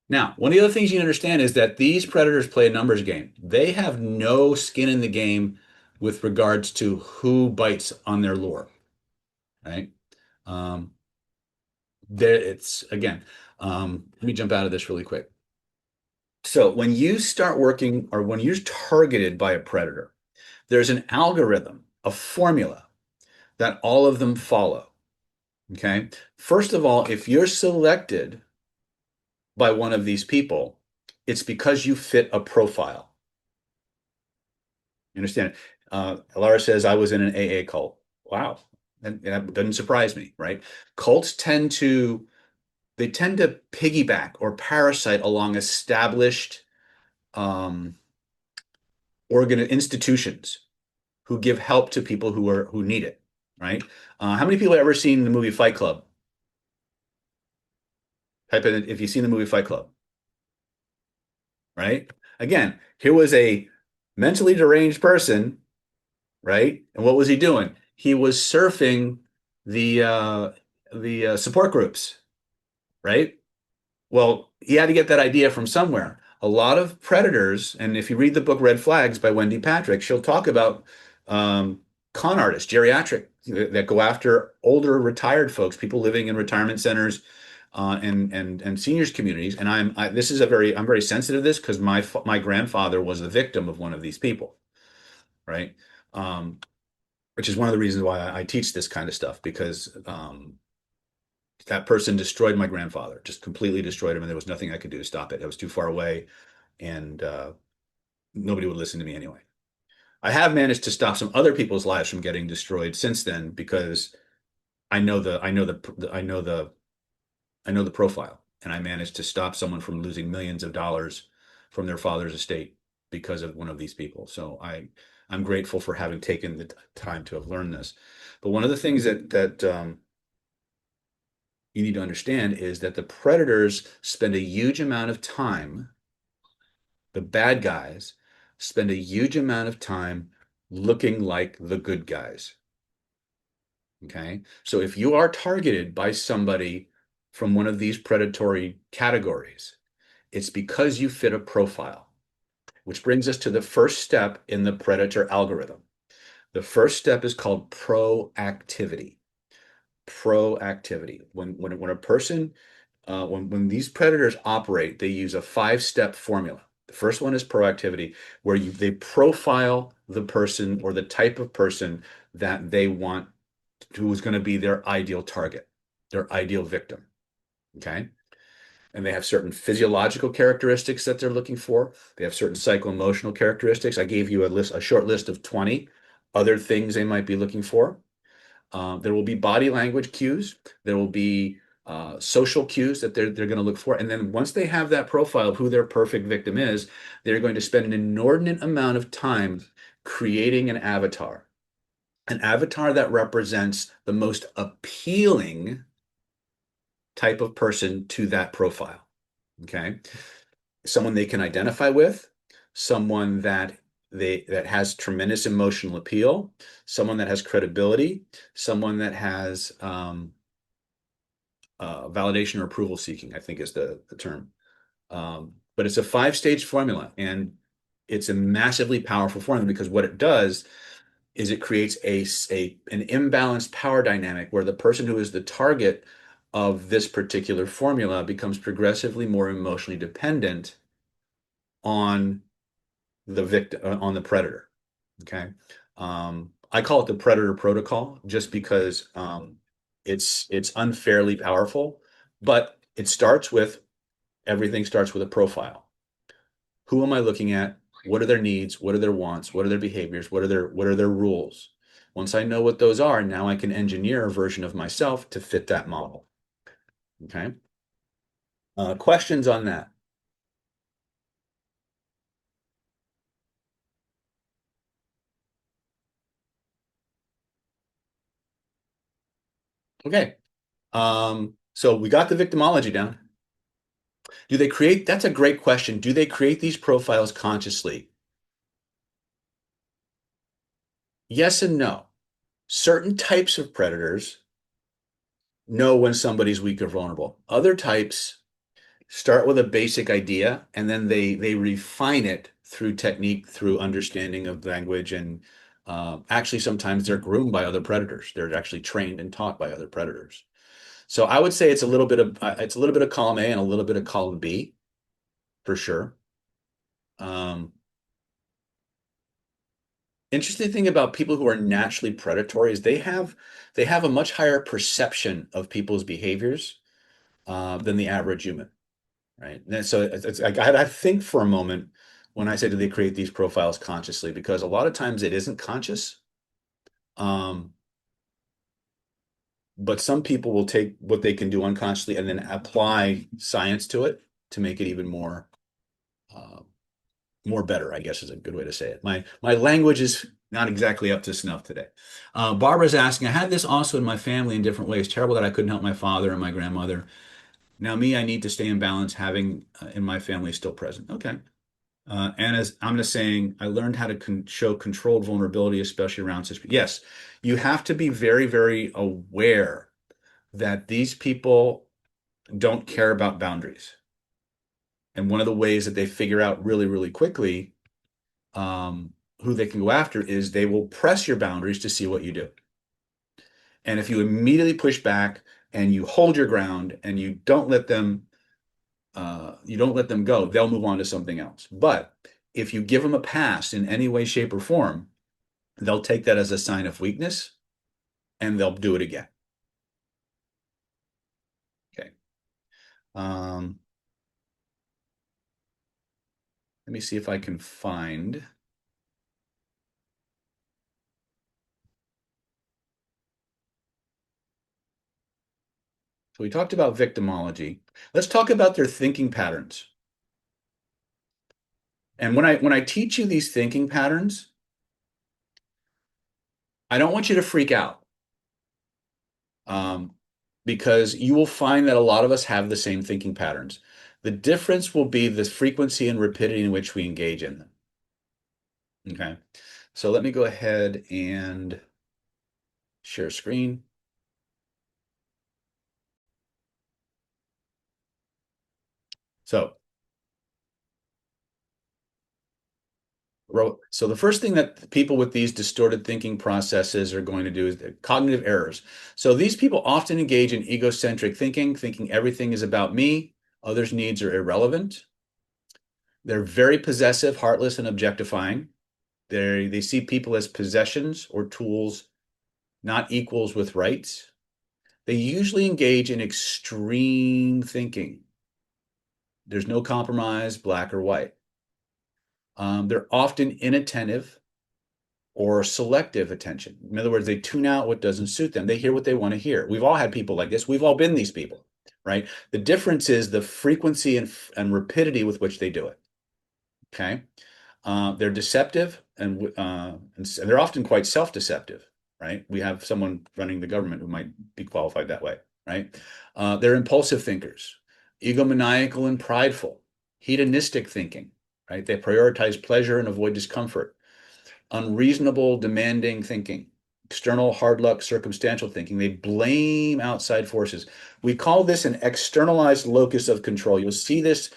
Now, one of the other things you understand is that these predators play a numbers game. They have no skin in the game with regards to who bites on their lure, right? Um, it's again, let me jump out of this really quick. So when you start working or when you're targeted by a predator, there's an algorithm, a formula that all of them follow. Okay. First of all, if you're selected by one of these people, it's because you fit a profile. You understand? Alara says, I was in an AA cult. Wow. And that doesn't surprise me, right? Cults they tend to piggyback or parasite along established um, institutions who give help to people who need it, right? How many people have ever seen the movie Fight Club? Type in if you've seen the movie Fight Club, right? Again, here was a mentally deranged person, right? And what was he doing? He was surfing the support groups, right? Well, he had to get that idea from somewhere. A lot of predators, and if you read the book Red Flags by Wendy Patrick, she'll talk about Um, con artists, geriatric, that go after older retired folks, people living in retirement centers, and seniors communities. And this is I'm very sensitive to this because my grandfather was the victim of one of these people, right? Um, which is one of the reasons why I teach this kind of stuff, because that person destroyed my grandfather, just completely destroyed him, and there was nothing I could do to stop it. I was too far away, and nobody would listen to me anyway. I have managed to stop some other people's lives from getting destroyed since then, because I know the profile, and I managed to stop someone from losing millions of dollars from their father's estate because of one of these people. So I'm grateful for having taken the time to have learned this. But one of the things that you need to understand is that the predators spend a huge amount of time, the bad guys spend a huge amount of time looking like the good guys. Okay. So if you are targeted by somebody from one of these predatory categories, it's because you fit a profile, which brings us to the first step in the predator algorithm. The first step is called proactivity. Proactivity. When a person, when these predators operate, they use a five-step formula. The first one is proactivity, where they profile the person or the type of person that they want, who is going to be their ideal target, their ideal victim. Okay. And they have certain physiological characteristics that they're looking for. They have certain psycho-emotional characteristics. I gave you a short list of 20 other things they might be looking for. There will be body language cues. There will be social cues that they're going to look for. And then once they have that profile of who their perfect victim is, they're going to spend an inordinate amount of time creating an avatar that represents the most appealing type of person to that profile. Okay. Someone they can identify with, someone that has tremendous emotional appeal, someone that has credibility, someone that has validation or approval seeking, I think is the term. But it's a five-stage formula, and it's a massively powerful formula, because what it does is it creates an imbalanced power dynamic where the person who is the target of this particular formula becomes progressively more emotionally dependent on the victim, on the predator. Okay. I call it the predator protocol just because it's unfairly powerful, but everything starts with a profile. Who am I looking at? What are their needs? What are their wants? What are their behaviors? What are their rules? Once I know what those are, now I can engineer a version of myself to fit that model. Okay. Questions on that? Okay. So we got the victimology down. That's a great question. Do they create these profiles consciously? Yes and no. Certain types of predators know when somebody's weak or vulnerable. Other types start with a basic idea, and then they refine it through technique, through understanding of language, and actually sometimes they're groomed by other predators. They're actually trained and taught by other predators. So I would say it's a little bit of column A and a little bit of column B for sure. Um, Interesting thing about people who are naturally predatory is they have a much higher perception of people's behaviors than the average human, right? And so I had to think for a moment when I say, do they create these profiles consciously? Because a lot of times it isn't conscious. Um, but some people will take what they can do unconsciously and then apply science to it to make it even uh, more better, I guess is a good way to say it. My language is not exactly up to snuff today. Barbara's asking, I had this also in my family in different ways. Terrible that I couldn't help my father and my grandmother. Now me, I need to stay in balance, having in my family still present. Okay. Anna's, I'm just saying, I learned how to show controlled vulnerability, especially around such. Yes, you have to be very, very aware that these people don't care about boundaries. And one of the ways that they figure out really, really quickly, who they can go after is they will press your boundaries to see what you do. And if you immediately push back and you hold your ground and you don't let them go, they'll move on to something else. But if you give them a pass in any way, shape, or form, they'll take that as a sign of weakness and they'll do it again. Okay. Let me see if I can find. So we talked about victimology. Let's talk about their thinking patterns. And when I teach you these thinking patterns, I don't want you to freak out, um, because you will find that a lot of us have the same thinking patterns. The difference will be the frequency and rapidity in which we engage in them. Okay. So let me go ahead and share screen. So the first thing that people with these distorted thinking processes are going to do is cognitive errors. So these people often engage in egocentric thinking, thinking everything is about me, others' needs are irrelevant. They're very possessive, heartless, and objectifying. They see people as possessions or tools, not equals with rights. They usually engage in extreme thinking. There's no compromise, black or white. They're often inattentive or selective attention. In other words, they tune out what doesn't suit them. They hear what they want to hear. We've all had people like this. We've all been these people, right? The difference is the frequency and rapidity with which they do it. Okay. They're deceptive and they're often quite self-deceptive, right? We have someone running the government who might be qualified that way, right? They're impulsive thinkers, egomaniacal and prideful, hedonistic thinking, right? They prioritize pleasure and avoid discomfort, unreasonable, demanding thinking, external hard luck, circumstantial thinking. They blame outside forces. We call this an externalized locus of control. You'll see this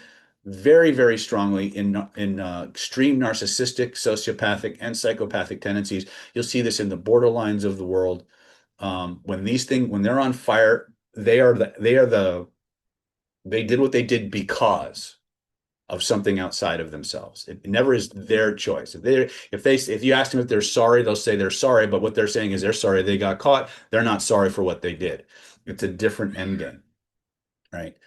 very, very strongly in extreme narcissistic, sociopathic, and psychopathic tendencies. You'll see this in the borderlines of the world. When they're on fire, they did what they did because of something outside of themselves. It never is their choice. If you ask them if they're sorry, they'll say they're sorry, but what they're saying is they're sorry they got caught. They're not sorry for what they did. It's a different end game, right?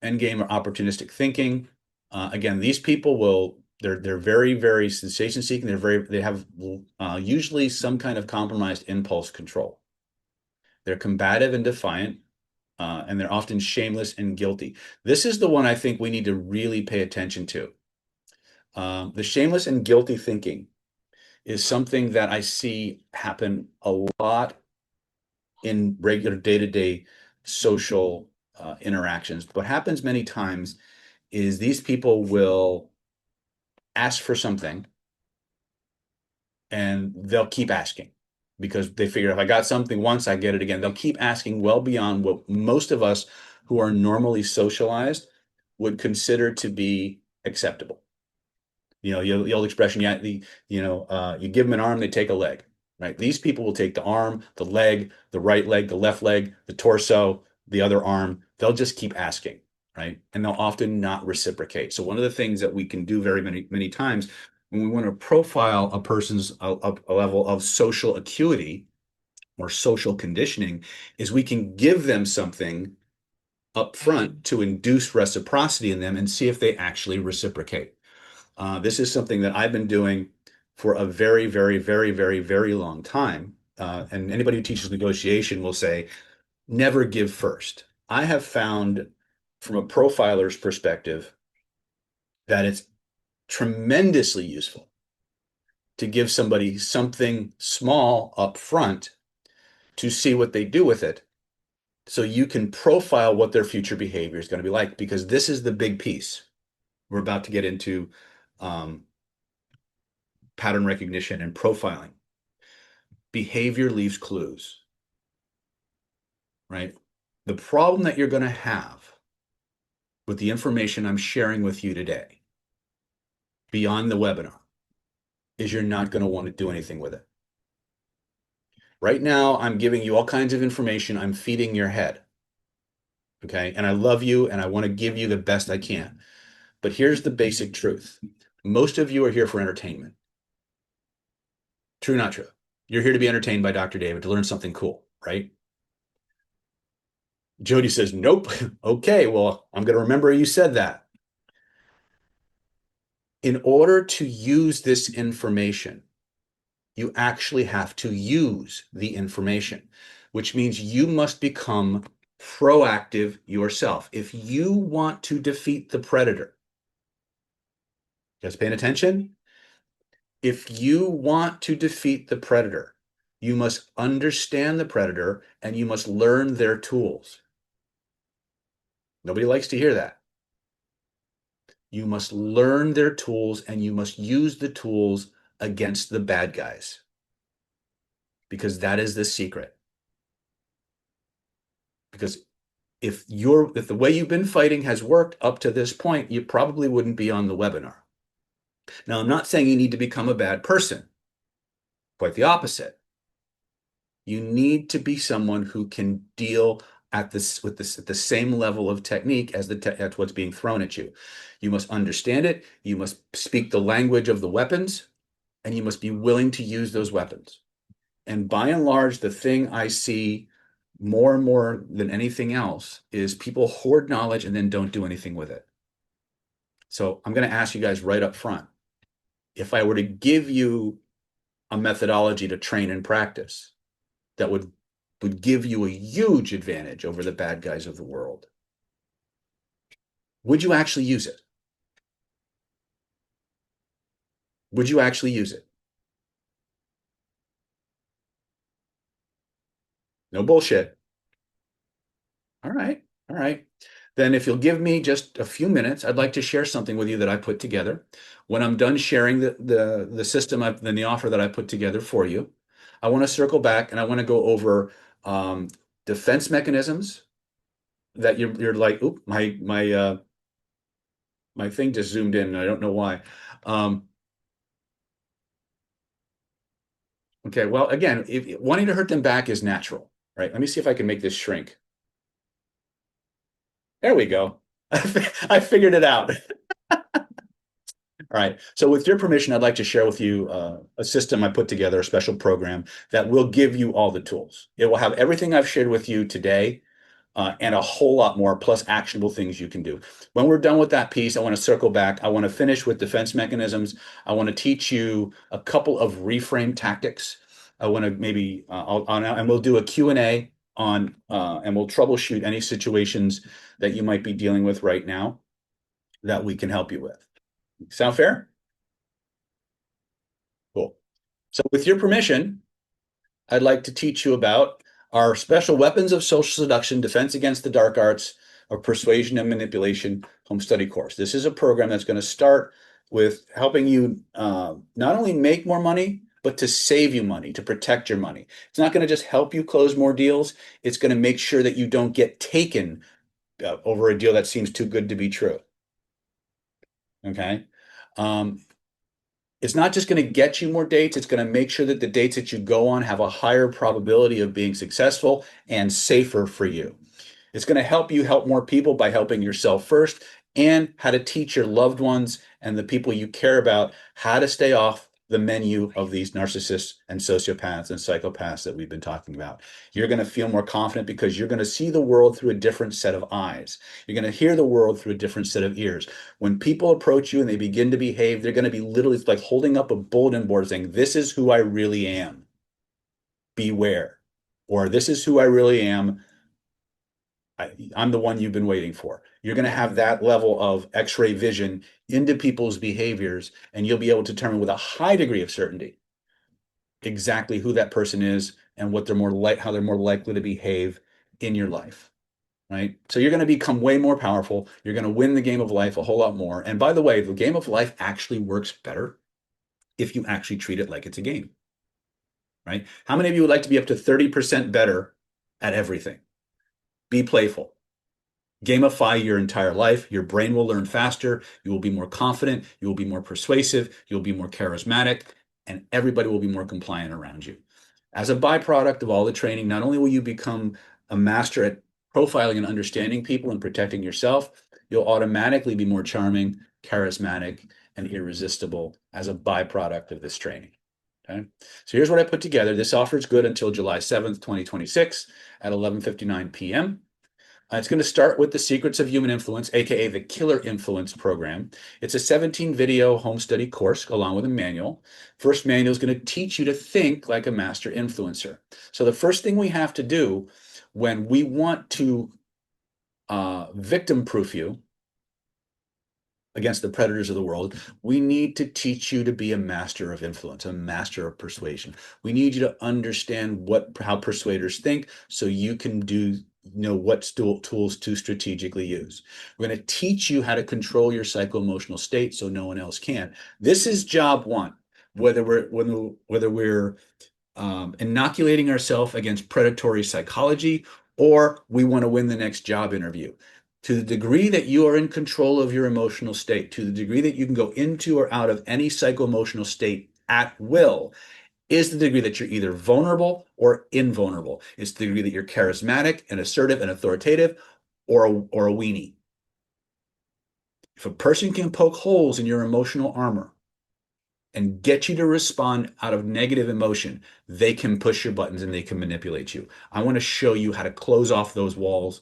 End game or opportunistic thinking. Again, these people they're very, very sensation seeking. They have usually some kind of compromised impulse control. They're combative and defiant. And they're often shameless and guilty. This is the one I think we need to really pay attention to. The shameless and guilty thinking is something that I see happen a lot in regular day-to-day social interactions. What happens many times is these people will ask for something and they'll keep asking because they figure if I got something once, I get it again. They'll keep asking well beyond what most of us who are normally socialized would consider to be acceptable. You know, the old expression, you give them an arm, they take a leg, right? These people will take the arm, the leg, the right leg, the left leg, the torso, the other arm. They'll just keep asking, right? And they'll often not reciprocate. So one of the things that we can do very many times when we want to profile a person's a level of social acuity or social conditioning is we can give them something up front to induce reciprocity in them and see if they actually reciprocate. This is something that I've been doing for a very, very, very, very, very long time. And anybody who teaches negotiation will say, never give first. I have found from a profiler's perspective that it's tremendously useful to give somebody something small up front to see what they do with it. So you can profile what their future behavior is going to be like, because this is the big piece. We're about to get into pattern recognition and profiling. Behavior leaves clues, right? The problem that you're going to have with the information I'm sharing with you today beyond the webinar is you're not going to want to do anything with it. Right now, I'm giving you all kinds of information. I'm feeding your head. Okay. And I love you and I want to give you the best I can. But here's the basic truth. Most of you are here for entertainment. True, not true. You're here to be entertained by Dr. David, to learn something cool, right? Jody says, nope. Okay, well, I'm going to remember you said that. In order to use this information, you actually have to use the information, which means you must become proactive yourself. If you want to defeat the predator, just paying attention? If you want to defeat the predator, you must understand the predator and you must learn their tools. Nobody likes to hear that. You must learn their tools and you must use the tools against the bad guys, because that is the secret. Because if the way you've been fighting has worked up to this point, you probably wouldn't be on the webinar. Now, I'm not saying you need to become a bad person. Quite the opposite. You need to be someone who can deal at the same level of technique as that's what's being thrown at you. You must understand it. You must speak the language of the weapons, and you must be willing to use those weapons. And by and large, the thing I see more and more than anything else is people hoard knowledge and then don't do anything with it. So I'm going to ask you guys right up front, if I were to give you a methodology to train and practice that would give you a huge advantage over the bad guys of the world, would you actually use it? Would you actually use it? No bullshit. All right. All right. Then if you'll give me just a few minutes, I'd like to share something with you that I put together. When I'm done sharing the system, then the offer that I put together for you, I want to circle back and I want to go over defense mechanisms that you're like, oop, my thing just zoomed in and I don't know why. Okay, well, again, if wanting to hurt them back is natural, right? Let me see if I can make this shrink. There we go. I figured it out. All right. So with your permission, I'd like to share with you a system I put together, a special program that will give you all the tools. It will have everything I've shared with you today and a whole lot more, plus actionable things you can do. When we're done with that piece, I want to circle back. I want to finish with defense mechanisms. I want to teach you a couple of reframe tactics. I want to maybe, and we'll do a Q&A on, and we'll troubleshoot any situations that you might be dealing with right now that we can help you with. Sound fair? Cool. So with your permission, I'd like to teach you about our special weapons of social seduction, defense against the dark arts of persuasion and manipulation home study course. This is a program that's going to start with helping you not only make more money, but to save you money, to protect your money. It's not going to just help you close more deals. It's going to make sure that you don't get taken over a deal that seems too good to be true. Okay. It's not just going to get you more dates. It's going to make sure that the dates that you go on have a higher probability of being successful and safer for you. It's going to help you help more people by helping yourself first, and how to teach your loved ones and the people you care about how to stay off the menu of these narcissists and sociopaths and psychopaths that we've been talking about. You're going to feel more confident because you're going to see the world through a different set of eyes. You're going to hear the world through a different set of ears. When people approach you and they begin to behave, they're going to be literally like holding up a bulletin board saying, "This is who I really am. Beware." Or, "This is who I really am. I'm the one you've been waiting for." You're going to have that level of x-ray vision into people's behaviors, and you'll be able to determine with a high degree of certainty exactly who that person is and what how they're more likely to behave in your life, right? So you're going to become way more powerful. You're going to win the game of life a whole lot more. And by the way, the game of life actually works better if you actually treat it like it's a game, right? How many of you would like to be up to 30% better at everything? Be playful. Gamify your entire life. Your brain will learn faster. You will be more confident. You will be more persuasive. You'll be more charismatic, and everybody will be more compliant around you. As a byproduct of all the training, not only will you become a master at profiling and understanding people and protecting yourself, you'll automatically be more charming, charismatic, and irresistible as a byproduct of this training. Okay. So here's what I put together. This offer is good until July 7th, 2026 at 11:59 p.m. It's going to start with the Secrets of Human Influence, aka the Killer Influence program. It's a 17 video home study course along with a manual. First manual is going to teach you to think like a master influencer. So the first thing we have to do when we want to victim proof you against the predators of the world, we need to teach you to be a master of influence, a master of persuasion. We need you to understand how persuaders think so you can know what tools to strategically use. We're going to teach you how to control your psycho-emotional state so no one else can. This is job one. Whether we're inoculating ourselves against predatory psychology or we want to win the next job interview. To the degree that you are in control of your emotional state, to the degree that you can go into or out of any psycho-emotional state at will, is the degree that you're either vulnerable or invulnerable. It's the degree that you're charismatic and assertive and authoritative or a weenie. If a person can poke holes in your emotional armor and get you to respond out of negative emotion, they can push your buttons and they can manipulate you. I want to show you how to close off those walls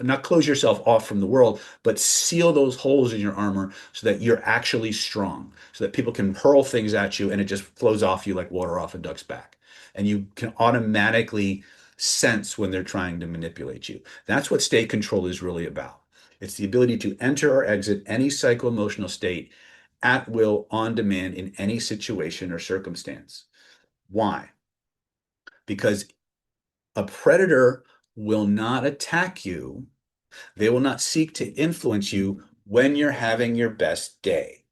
not close yourself off from the world, but seal those holes in your armor so that you're actually strong, so that people can hurl things at you and it just flows off you like water off a duck's back. And you can automatically sense when they're trying to manipulate you. That's what state control is really about. It's the ability to enter or exit any psycho-emotional state at will, on demand, in any situation or circumstance. Why? Because a predator will not attack you. They will not seek to influence you when you're having your best day.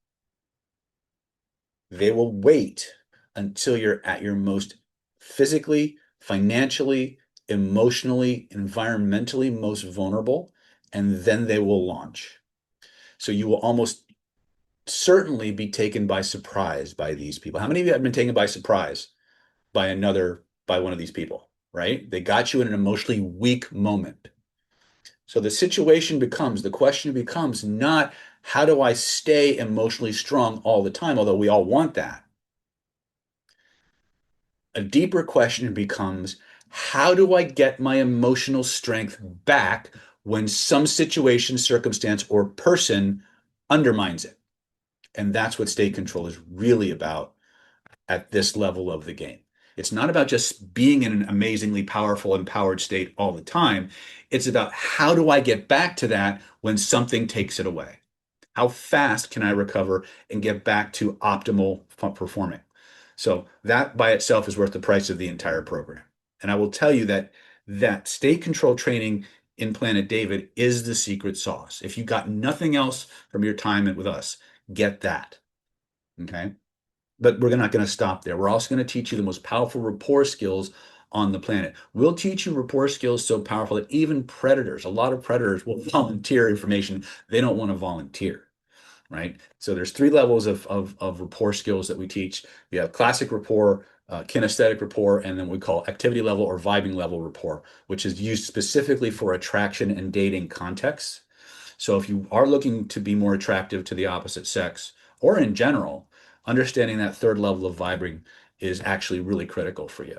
They will wait until you're at your most physically, financially, emotionally, environmentally most vulnerable, and then they will launch. So you will almost certainly be taken by surprise by these people. How many of you have been taken by surprise by one of these people, right? They got you in an emotionally weak moment. So the question becomes not how do I stay emotionally strong all the time, although we all want that. A deeper question becomes how do I get my emotional strength back when some situation, circumstance, or person undermines it? And that's what state control is really about at this level of the game. It's not about just being in an amazingly powerful, empowered state all the time. It's about how do I get back to that when something takes it away? How fast can I recover and get back to optimal performing? So that by itself is worth the price of the entire program. And I will tell you that state control training in Planet David is the secret sauce. If you got nothing else from your time with us, get that. Okay. But we're not going to stop there. We're also going to teach you the most powerful rapport skills on the planet. We'll teach you rapport skills so powerful that even predators, a lot of predators will volunteer information they don't want to volunteer, right? So there's three levels of rapport skills that we teach. We have classic rapport, kinesthetic rapport, and then we call activity level or vibing level rapport, which is used specifically for attraction and dating contexts. So if you are looking to be more attractive to the opposite sex or in general, understanding that third level of vibing is actually really critical for you.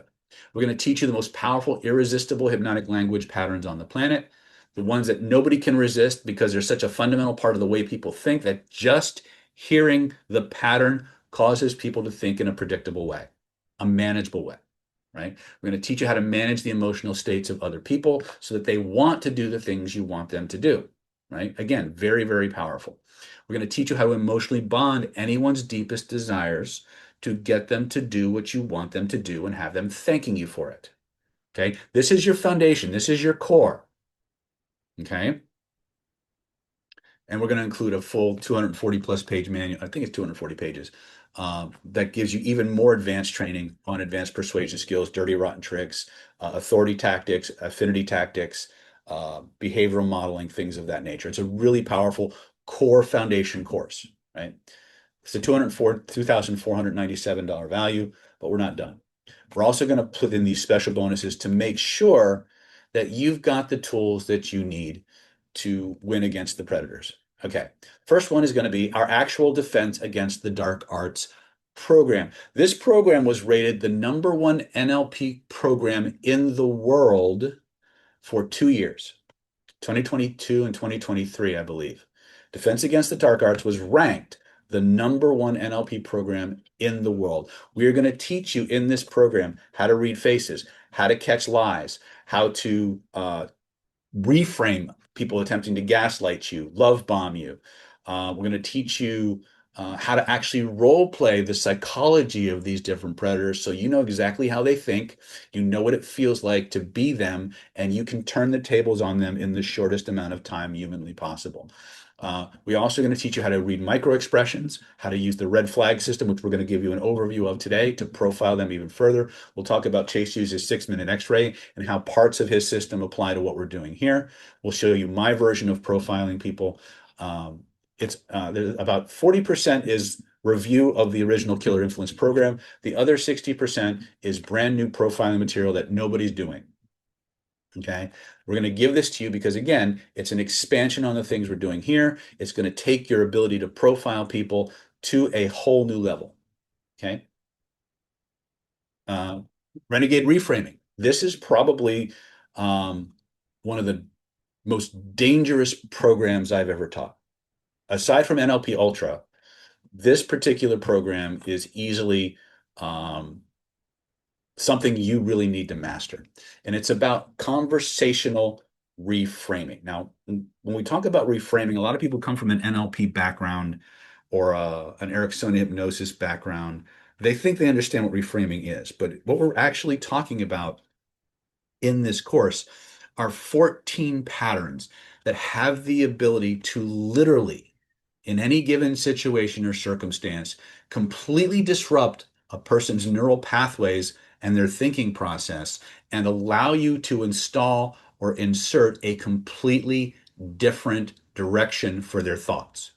We're going to teach you the most powerful, irresistible hypnotic language patterns on the planet, the ones that nobody can resist because they're such a fundamental part of the way people think that just hearing the pattern causes people to think in a predictable way, a manageable way, right? We're going to teach you how to manage the emotional states of other people so that they want to do the things you want them to do, right? Again, very, very powerful. We're going to teach you how to emotionally bond anyone's deepest desires to get them to do what you want them to do and have them thanking you for it. Okay. This is your foundation. This is your core. Okay. And we're going to include a full 240 plus page manual. I think it's 240 pages. That gives you even more advanced training on advanced persuasion skills, dirty, rotten tricks, authority tactics, affinity tactics, behavioral modeling, things of that nature. It's a really powerful core foundation course, right? It's a $2,497 value, but we're not done. We're also going to put in these special bonuses to make sure that you've got the tools that you need to win against the predators. Okay, first one is going to be our actual defense against the dark arts program. This program was rated the #1 NLP program in the world for 2 years, 2022 and 2023, I believe. Defense Against the Dark Arts was ranked the #1 NLP program in the world. We are going to teach you in this program how to read faces, how to catch lies, how to reframe people attempting to gaslight you, love bomb you. We're going to teach you how to actually role play the psychology of these different predators so you know exactly how they think, you know what it feels like to be them, and you can turn the tables on them in the shortest amount of time humanly possible. We're also going to teach you how to read micro expressions, how to use the red flag system, which we're going to give you an overview of today to profile them even further. We'll talk about Chase Hughes' 6-minute X-ray and how parts of his system apply to what we're doing here. We'll show you my version of profiling people. It's there's about 40% is review of the original Killer Influence program. The other 60% is brand new profiling material that nobody's doing. Okay, we're going to give this to you because, again, it's an expansion on the things we're doing here. It's going to take your ability to profile people to a whole new level. Okay, uh, Renegade reframing. This is probably one of the most dangerous programs I've ever taught. Aside from NLP Ultra, this particular program is easily something you really need to master. And it's about conversational reframing. Now, when we talk about reframing, a lot of people come from an NLP background or an Ericksonian hypnosis background. They think they understand what reframing is, but what we're actually talking about in this course are 14 patterns that have the ability to literally, in any given situation or circumstance, completely disrupt a person's neural pathways and their thinking process and allow you to install or insert a completely different direction for their thoughts.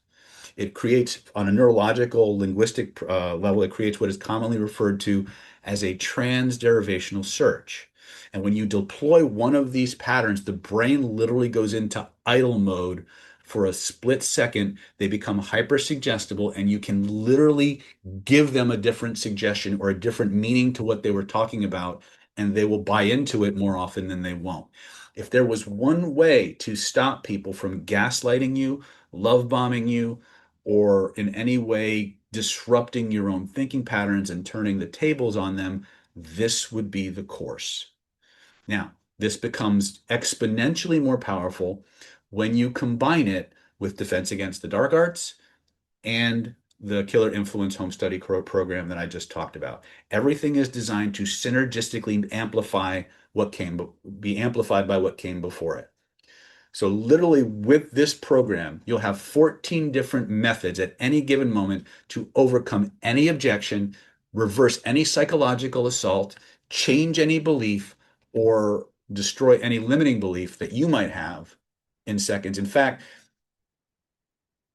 It creates, on a neurological, linguistic level, it creates what is commonly referred to as a transderivational search. And when you deploy one of these patterns, the brain literally goes into idle mode for a split second. They become hypersuggestible, and you can literally give them a different suggestion or a different meaning to what they were talking about, and they will buy into it more often than they won't. If there was one way to stop people from gaslighting you, love bombing you, or in any way disrupting your own thinking patterns and turning the tables on them, this would be the course. Now, this becomes exponentially more powerful when you combine it with Defense Against the Dark Arts and the Killer Influence Home Study program that I just talked about. Everything is designed to synergistically amplify be amplified by what came before it. So literally with this program, you'll have 14 different methods at any given moment to overcome any objection, reverse any psychological assault, change any belief, or destroy any limiting belief that you might have in seconds. In fact,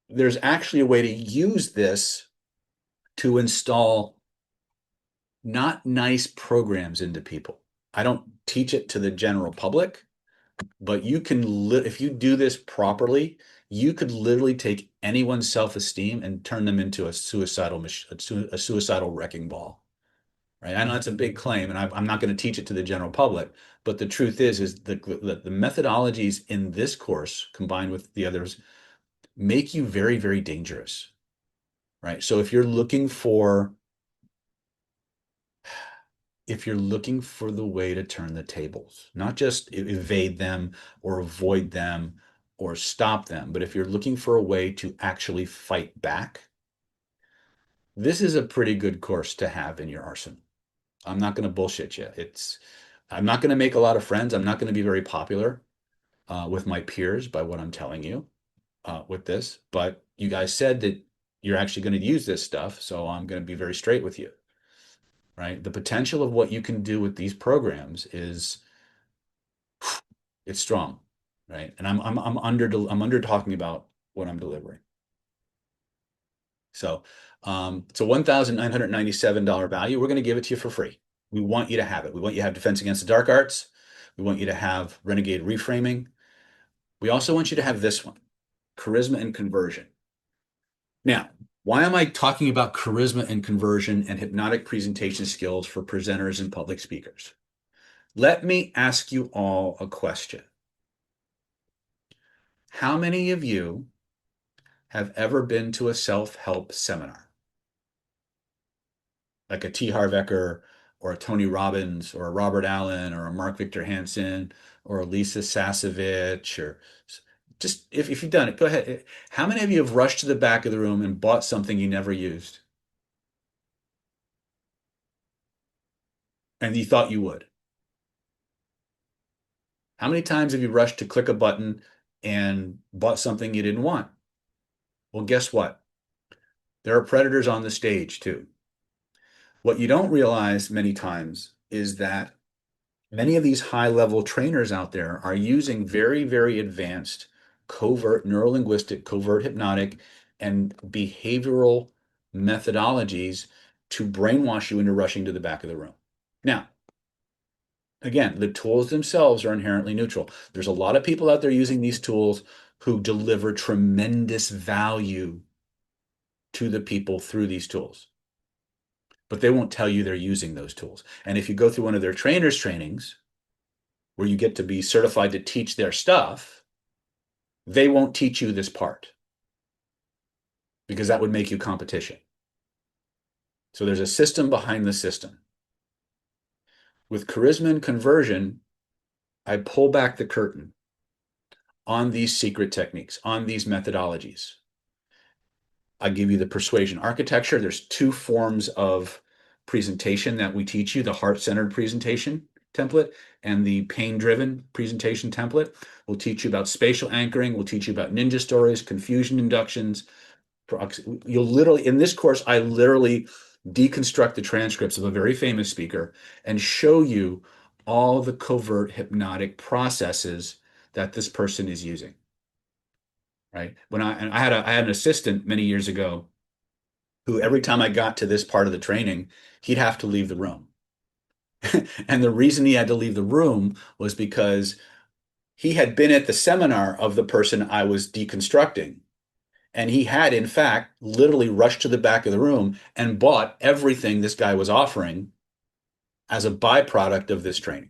there's actually a way to use this to install not nice programs into people. I don't teach it to the general public. But you can, if you do this properly, you could literally take anyone's self-esteem and turn them into a suicidal wrecking ball, right? I know that's a big claim, and I'm not going to teach it to the general public. But the truth is the methodologies in this course, combined with the others, make you very, very dangerous, right? So if you're looking for the way to turn the tables, not just evade them or avoid them or stop them, but if you're looking for a way to actually fight back, this is a pretty good course to have in your arsenal. I'm not going to bullshit you. I'm not going to make a lot of friends. I'm not going to be very popular with my peers by what I'm telling you with this, but you guys said that you're actually going to use this stuff, so I'm going to be very straight with you. Right? The potential of what you can do with these programs it's strong. right? And I'm under talking about what I'm delivering. So it's a $1,997 value. We're going to give it to you for free. We want you to have it. We want you to have Defense Against the Dark Arts. We want you to have Renegade Reframing. We also want you to have this one, Charisma and Conversion. Now, why am I talking about charisma and conversion and hypnotic presentation skills for presenters and public speakers? Let me ask you all a question. How many of you have ever been to a self-help seminar? Like a T. Harv Eker or a Tony Robbins or a Robert Allen or a Mark Victor Hansen or a Lisa Sasevich, or just if you've done it, go ahead. How many of you have rushed to the back of the room and bought something you never used and you thought you would? How many times have you rushed to click a button and bought something you didn't want? Well, guess what? There are predators on the stage too. What you don't realize many times is that many of these high-level trainers out there are using very, very advanced covert neurolinguistic, covert hypnotic, and behavioral methodologies to brainwash you into rushing to the back of the room. Now, again, the tools themselves are inherently neutral. There's a lot of people out there using these tools who deliver tremendous value to the people through these tools, but they won't tell you they're using those tools. And if you go through one of their trainers trainings where you get to be certified to teach their stuff, they won't teach you this part because that would make you competition. So there's a system behind the system. With charisma and conversion, I pull back the curtain on these secret techniques, on these methodologies. I give you the persuasion architecture. There's two forms of presentation that we teach you, the heart-centered presentation template and the pain-driven presentation template. We'll teach you about spatial anchoring. We'll teach you about ninja stories, confusion inductions. You'll literally, in this course, I literally deconstruct the transcripts of a very famous speaker and show you all the covert hypnotic processes that this person is using. Right? When I had an assistant many years ago who every time I got to this part of the training, he'd have to leave the room. And the reason he had to leave the room was because he had been at the seminar of the person I was deconstructing. And he had, in fact, literally rushed to the back of the room and bought everything this guy was offering as a byproduct of this training.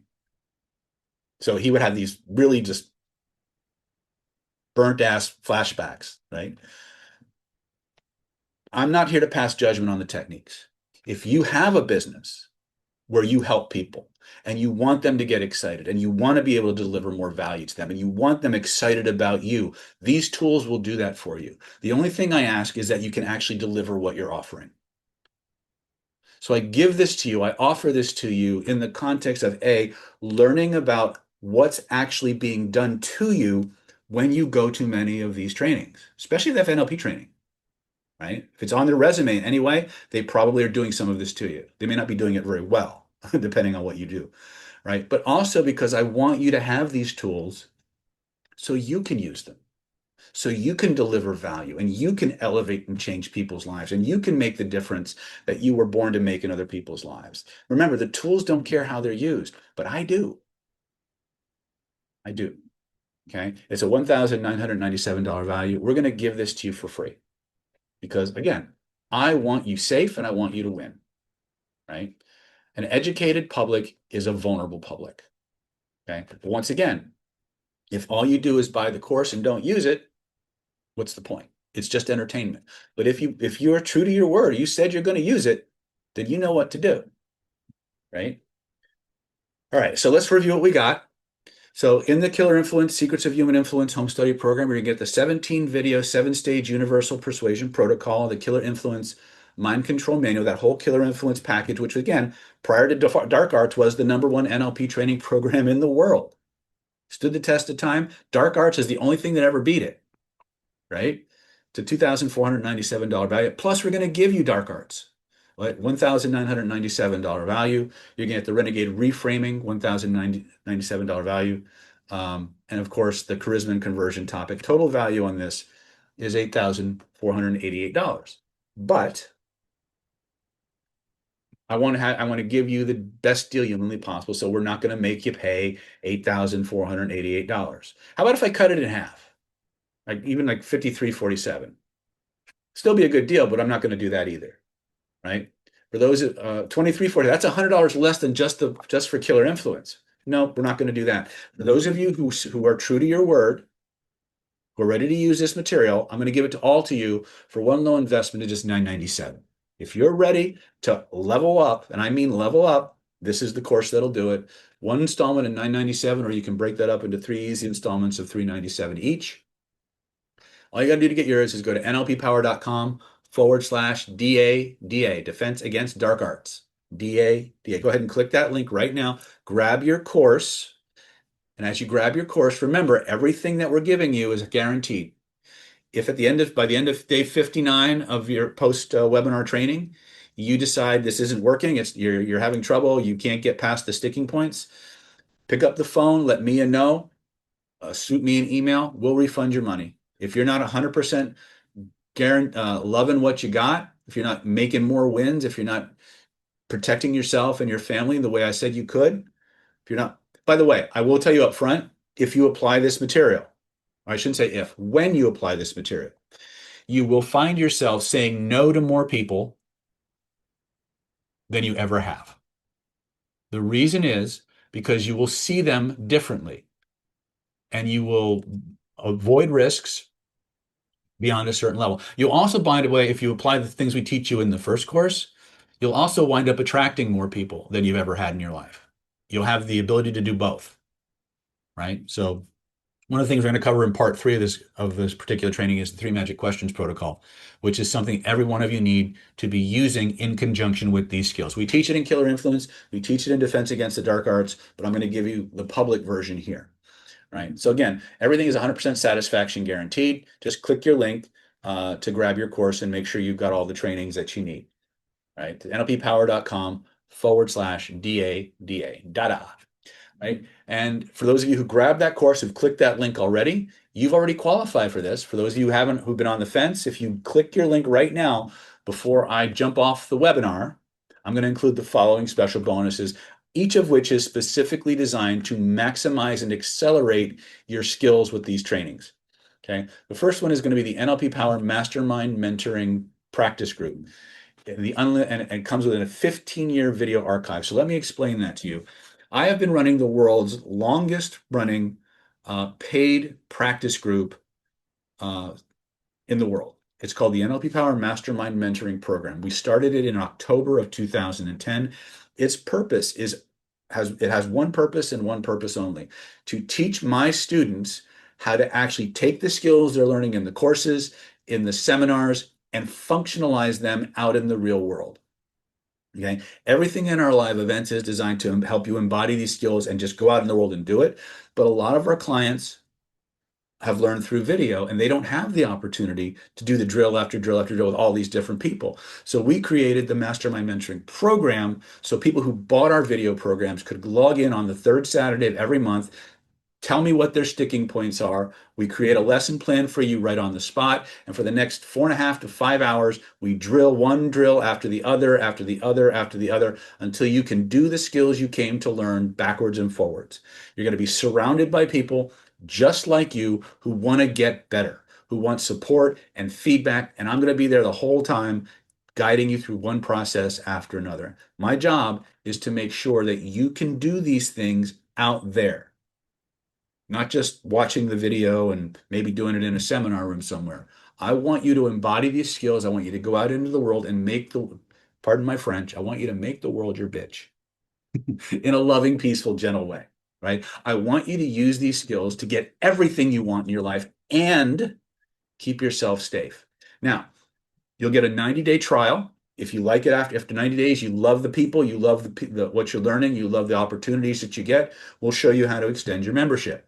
So he would have these really just burnt ass flashbacks, right? I'm not here to pass judgment on the techniques. If you have a business where you help people and you want them to get excited and you want to be able to deliver more value to them and you want them excited about you, these tools will do that for you. The only thing I ask is that you can actually deliver what you're offering. So I give this to you, I offer this to you in the context of learning about what's actually being done to you when you go to many of these trainings, especially the FNLP training. Right? If it's on their resume anyway, they probably are doing some of this to you. They may not be doing it very well, depending on what you do, right? But also because I want you to have these tools so you can use them, so you can deliver value and you can elevate and change people's lives and you can make the difference that you were born to make in other people's lives. Remember, the tools don't care how they're used, but I do. I do. Okay? It's a $1,997 value. We're going to give this to you for free. Because again, I want you safe and I want you to win, right? An educated public is a vulnerable public, okay? But once again, if all you do is buy the course and don't use it, what's the point? It's just entertainment. But if you're true to your word, you said you're going to use it, then you know what to do, right? All right, so let's review what we got. So in the Killer Influence, Secrets of Human Influence home study program, you're going to get the 17-video, 7-stage universal persuasion protocol, the Killer Influence mind control manual, that whole Killer Influence package, which again, prior to Dark Arts, was the #1 NLP training program in the world. Stood the test of time. Dark Arts is the only thing that ever beat it, right? It's a $2,497 value. Plus, we're going to give you Dark Arts. $1,997 value. You're going to get the Renegade Reframing, $1,097 value. And of course, the charisma and conversion topic. Total value on this is $8,488. But I want to give you the best deal humanly possible, so we're not going to make you pay $8,488. How about if I cut it in half? Like even like 53.47. Still be a good deal, but I'm not going to do that either, right? For those 23.40, that's $100 less than just for Killer Influence. No, we're not going to do that. For those of you who are true to your word, who are ready to use this material, I'm going to give it to all to you for one low investment of just $997. If you're ready to level up, and I mean level up, this is the course that'll do it. One installment at $997, or you can break that up into 3 easy installments of $397 each. All you got to do to get yours is go to nlppower.com/DA, Defense Against Dark Arts. DA. Go ahead and click that link right now. Grab your course. And as you grab your course, remember, everything that we're giving you is guaranteed. If by the end of day 59 of your post webinar training, you decide this isn't working, you're having trouble, you can't get past the sticking points, pick up the phone, let Mia know, shoot me an email, we'll refund your money. If you're not 100% loving what you got, if you're not making more wins, if you're not protecting yourself and your family the way I said you could, if you're not, by the way, I will tell you up front, if you apply this material, or I shouldn't say if, when you apply this material, you will find yourself saying no to more people than you ever have. The reason is because you will see them differently and you will avoid risks beyond a certain level. You'll also, by the way, if you apply the things we teach you in the first course, you'll also wind up attracting more people than you've ever had in your life. You'll have the ability to do both, right? So one of the things we're going to cover in part 3 of this particular training is the 3 magic questions protocol, which is something every one of you need to be using in conjunction with these skills. We teach it in Killer Influence, we teach it in Defense Against the Dark Arts, but I'm going to give you the public version here, right? So again, everything is 100% satisfaction guaranteed. Just click your link to grab your course and make sure you've got all the trainings that you need, right? nlppower.com/DADA. Right? And for those of you who grabbed that course, who've clicked that link already, you've already qualified for this. For those of you who've been on the fence, if you click your link right now before I jump off the webinar, I'm going to include the following special bonuses, each of which is specifically designed to maximize and accelerate your skills with these trainings. Okay. The first one is going to be the NLP Power Mastermind Mentoring Practice Group. And it comes with a 15-year video archive. So let me explain that to you. I have been running the world's longest running paid practice group in the world. It's called the NLP Power Mastermind Mentoring Program. We started it in October of 2010. Its purpose has one purpose and one purpose only: to teach my students how to actually take the skills they're learning in the courses, in the seminars, and functionalize them out in the real world. Okay. Everything in our live events is designed to help you embody these skills and just go out in the world and do it. But a lot of our clients have learned through video, and they don't have the opportunity to do the drill after drill after drill with all these different people. So we created the Mastermind Mentoring Program so people who bought our video programs could log in on the 3rd Saturday of every month, tell me what their sticking points are. We create a lesson plan for you right on the spot. And for the next 4.5 to 5 hours, we drill one drill after the other, after the other, after the other, until you can do the skills you came to learn backwards and forwards. You're going to be surrounded by people just like you who want to get better, who want support and feedback. And I'm going to be there the whole time, guiding you through one process after another. My job is to make sure that you can do these things out there, not just watching the video and maybe doing it in a seminar room somewhere. I want you to embody these skills. I want you to go out into the world and pardon my French, I want you to make the world your bitch in a loving, peaceful, gentle way, right? I want you to use these skills to get everything you want in your life and keep yourself safe. Now, you'll get a 90-day trial. If you like it after 90 days, you love the people, you love what you're learning, you love the opportunities that you get, we'll show you how to extend your membership.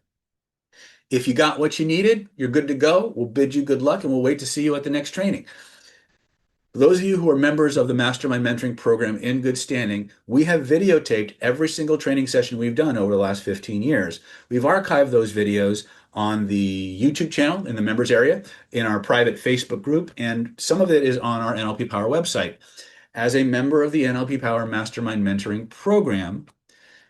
If you got what you needed, you're good to go. We'll bid you good luck and we'll wait to see you at the next training. For those of you who are members of the Mastermind Mentoring Program in good standing, we have videotaped every single training session we've done over the last 15 years. We've archived those videos on the YouTube channel in the members area, in our private Facebook group, and some of it is on our NLP Power website. As a member of the NLP Power Mastermind Mentoring Program,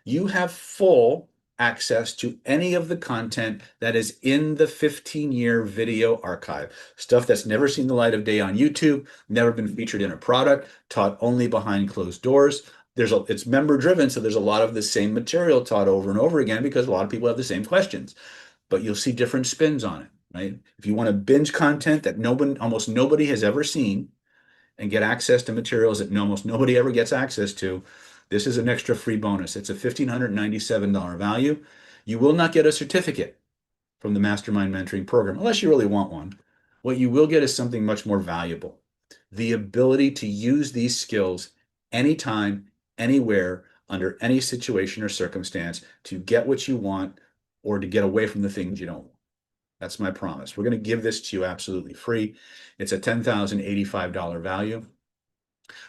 you have full access to any of the content that is in the 15-year video archive. Stuff that's never seen the light of day on YouTube, never been featured in a product, taught only behind closed doors. It's member driven, so there's a lot of the same material taught over and over again because a lot of people have the same questions, but you'll see different spins on it, right? If you want to binge content that almost nobody has ever seen, and get access to materials that almost nobody ever gets access to, this is an extra free bonus. It's a $1,597 value. You will not get a certificate from the Mastermind Mentoring Program unless you really want one. What you will get is something much more valuable. The ability to use these skills anytime, anywhere, under any situation or circumstance to get what you want or to get away from the things you don't want. That's my promise. We're going to give this to you absolutely free. It's a $10,085 value.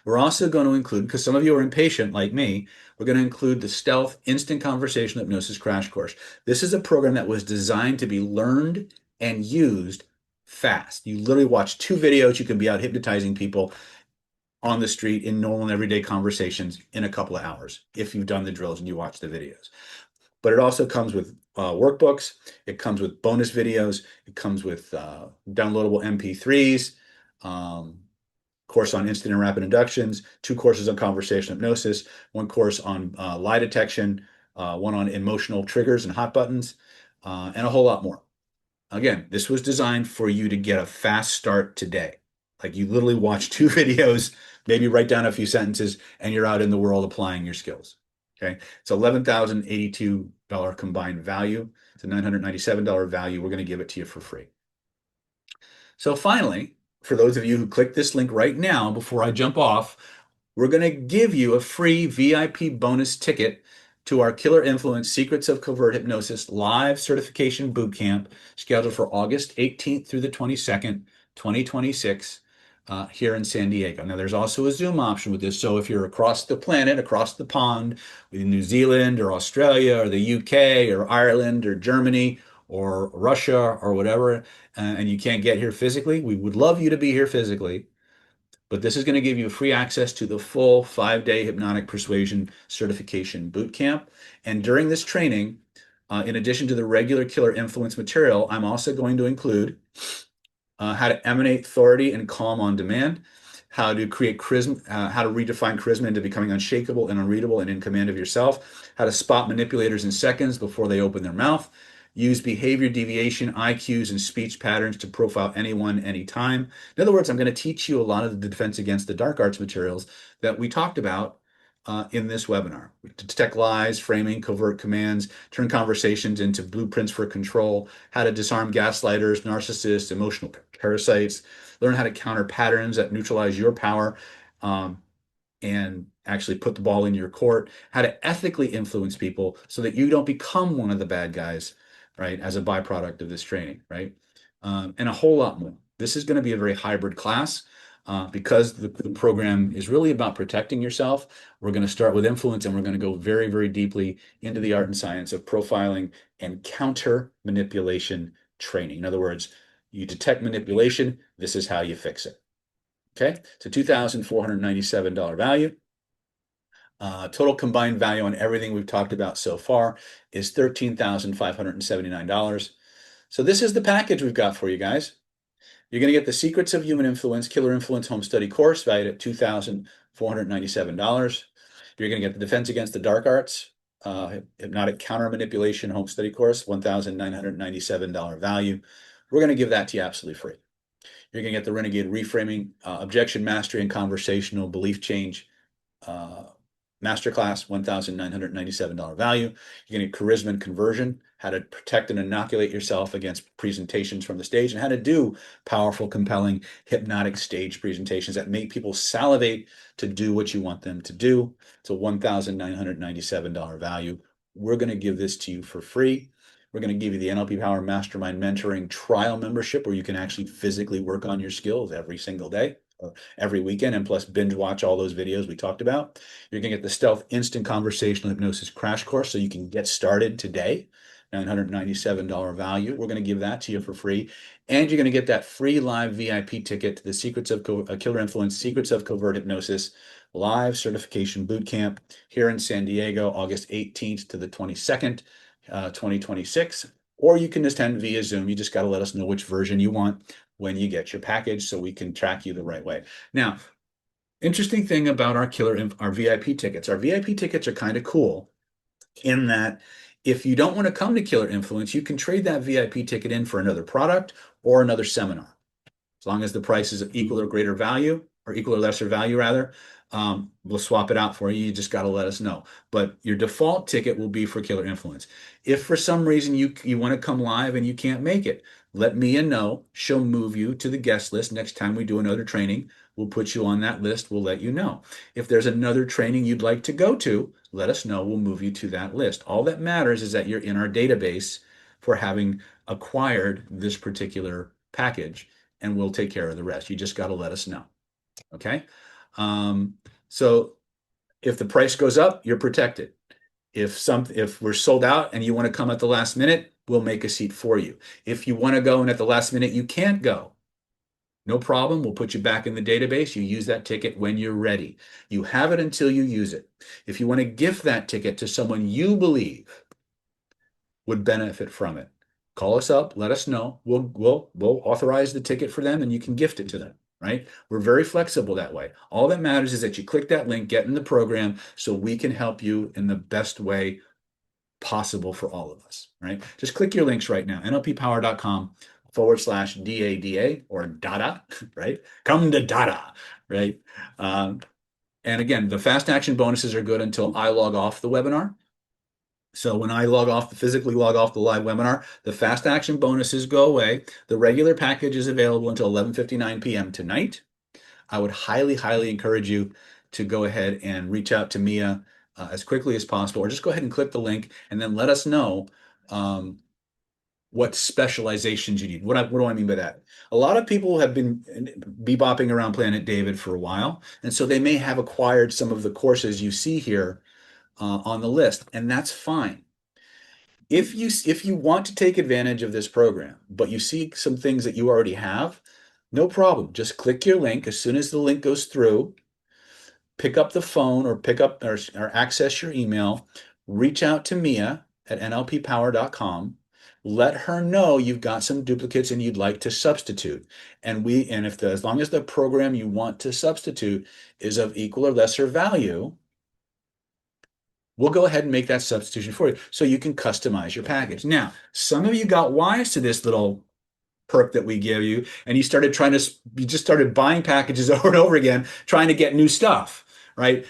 We're also going to include, because some of you are impatient like me, we're going to include the Stealth Instant Conversational Hypnosis Crash Course. This is a program that was designed to be learned and used fast. You literally watch 2 videos. You can be out hypnotizing people on the street in normal and everyday conversations in a couple of hours if you've done the drills and you watch the videos. But it also comes with workbooks. It comes with bonus videos. It comes with downloadable MP3s, course on instant and rapid inductions, 2 courses on conversational hypnosis, 1 course on lie detection, 1 on emotional triggers and hot buttons, and a whole lot more. Again, this was designed for you to get a fast start today. Like you literally watch 2 videos, maybe write down a few sentences, and you're out in the world applying your skills. Okay, it's $11,082 combined value. It's a $997 value. We're going to give it to you for free. So finally, for those of you who click this link right now, before I jump off, we're going to give you a free VIP bonus ticket to our Killer Influence Secrets of Covert Hypnosis live certification bootcamp scheduled for August 18th through the 22nd, 2026. Here in San Diego. Now, there's also a Zoom option with this. So if you're across the planet, across the pond, in New Zealand or Australia or the UK or Ireland or Germany or Russia or whatever, and you can't get here physically, we would love you to be here physically. But this is going to give you free access to the full 5-day hypnotic persuasion certification bootcamp. And during this training, in addition to the regular Killer Influence material, I'm also going to include how to emanate authority and calm on demand, how to create charisma, how to redefine charisma into becoming unshakable and unreadable and in command of yourself, how to spot manipulators in seconds before they open their mouth, use behavior deviation, IQs, and speech patterns to profile anyone, anytime. In other words, I'm going to teach you a lot of the defense against the dark arts materials that we talked about in this webinar. To detect lies, framing, covert commands, turn conversations into blueprints for control, how to disarm gaslighters, narcissists, emotional parasites, learn how to counter patterns that neutralize your power, and actually put the ball in your court, how to ethically influence people so that you don't become one of the bad guys, right, as a byproduct of this training, right? And a whole lot more. This is going to be a very hybrid class. Because the program is really about protecting yourself. We're going to start with influence and we're going to go very, very deeply into the art and science of profiling and counter manipulation training. In other words, you detect manipulation, this is how you fix it. Okay, it's a $2,497 value. Total combined value on everything we've talked about so far is $13,579. So this is the package we've got for you guys. You're going to get the Secrets of Human Influence Killer Influence Home Study course valued at $2,497. You're going to get the Defense Against the Dark Arts Hypnotic Counter Manipulation Home Study course, $1,997 value. We're going to give that to you absolutely free. You're going to get the Renegade Reframing, Objection Mastery and Conversational Belief Change Masterclass, $1,997 value. You're going to get Charisma and Conversion, how to protect and inoculate yourself against presentations from the stage, and how to do powerful, compelling, hypnotic stage presentations that make people salivate to do what you want them to do. It's a $1,997 value. We're going to give this to you for free. We're going to give you the NLP Power Mastermind Mentoring trial membership where you can actually physically work on your skills every single day. every weekend, and plus binge watch all those videos we talked about. You're going to get the Stealth Instant Conversational Hypnosis Crash Course so you can get started today. $997 value. We're going to give that to you for free. And you're going to get that free live VIP ticket to the Secrets of Killer Influence, Secrets of Covert Hypnosis live certification boot camp here in San Diego, August 18th to the 22nd, 2026. Or you can attend via Zoom. You just got to let us know which version you want when you get your package so we can track you the right way. Now, interesting thing about our VIP tickets. Our VIP tickets are kind of cool in that if you don't want to come to Killer Influence, you can trade that VIP ticket in for another product or another seminar. As long as the price is equal or greater value, or equal or lesser value rather, we'll swap it out for you. You just got to let us know. But your default ticket will be for Killer Influence. If for some reason you want to come live and you can't make it, let Mia know. She'll move you to the guest list next time we do another training. We'll put you on that list. We'll let you know. If there's another training you'd like to go to, let us know. We'll move you to that list. All that matters is that you're in our database for having acquired this particular package, and we'll take care of the rest. You just got to let us know. Okay. So if the price goes up, you're protected. If we're sold out and you want to come at the last minute, we'll make a seat for you. If you want to go and at the last minute you can't go, no problem. We'll put you back in the database. You use that ticket when you're ready. You have it until you use it. If you want to gift that ticket to someone you believe would benefit from it, call us up, let us know. We'll authorize the ticket for them and you can gift it to them, right? We're very flexible that way. All that matters is that you click that link, get in the program so we can help you in the best way possible for all of us, right? Just click your links right now, nlppower.com/DADA or DADA, right? Come to DADA, right? And again, the fast action bonuses are good until I log off the webinar. So when I physically log off the live webinar, the fast action bonuses go away. The regular package is available until 11:59 p.m. tonight. I would highly, highly encourage you to go ahead and reach out to Mia as quickly as possible, or just go ahead and click the link and then let us know what specializations you need. What do I mean by that? A lot of people have been bebopping around Planet David for a while, and so they may have acquired some of the courses you see here on the list, and that's fine. If you want to take advantage of this program, but you see some things that you already have, no problem. Just click your link. As soon as the link goes through, pick up the phone or pick up or access your email, reach out to Mia at nlppower.com. Let her know you've got some duplicates and you'd like to substitute. As long as the program you want to substitute is of equal or lesser value, we'll go ahead and make that substitution for you so you can customize your package. Now, some of you got wise to this little perk that we give you, and you just started buying packages over and over again, trying to get new stuff, right?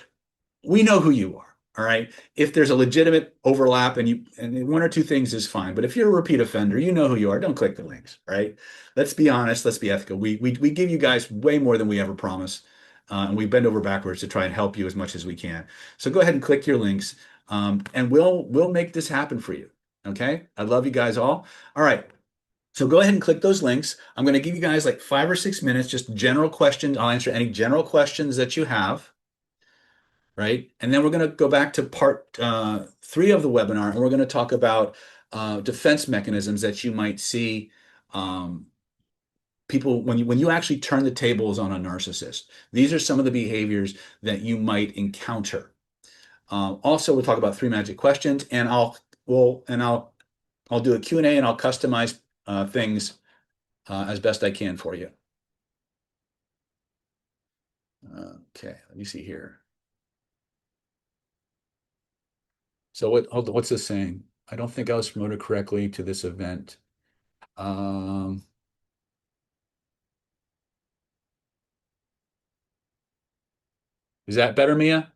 We know who you are. All right. If there's a legitimate overlap and one or two things is fine. But if you're a repeat offender, you know who you are. Don't click the links. Right. Let's be honest. Let's be ethical. We give you guys way more than we ever promise. And we bend over backwards to try and help you as much as we can. So go ahead and click your links and we'll make this happen for you. Okay. I love you guys all. All right. So go ahead and click those links. I'm going to give you guys like 5 or 6 minutes, just general questions. I'll answer any general questions that you have. Right? And then we're going to go back to part 3 of the webinar, and we're going to talk about defense mechanisms that you might see people when you actually turn the tables on a narcissist. These are some of the behaviors that you might encounter. Also, we'll talk about 3 magic questions, and I'll do a Q&A, and I'll customize things as best I can for you. Okay, let me see here. So what's this saying? I don't think I was promoted correctly to this event. Is that better, Mia?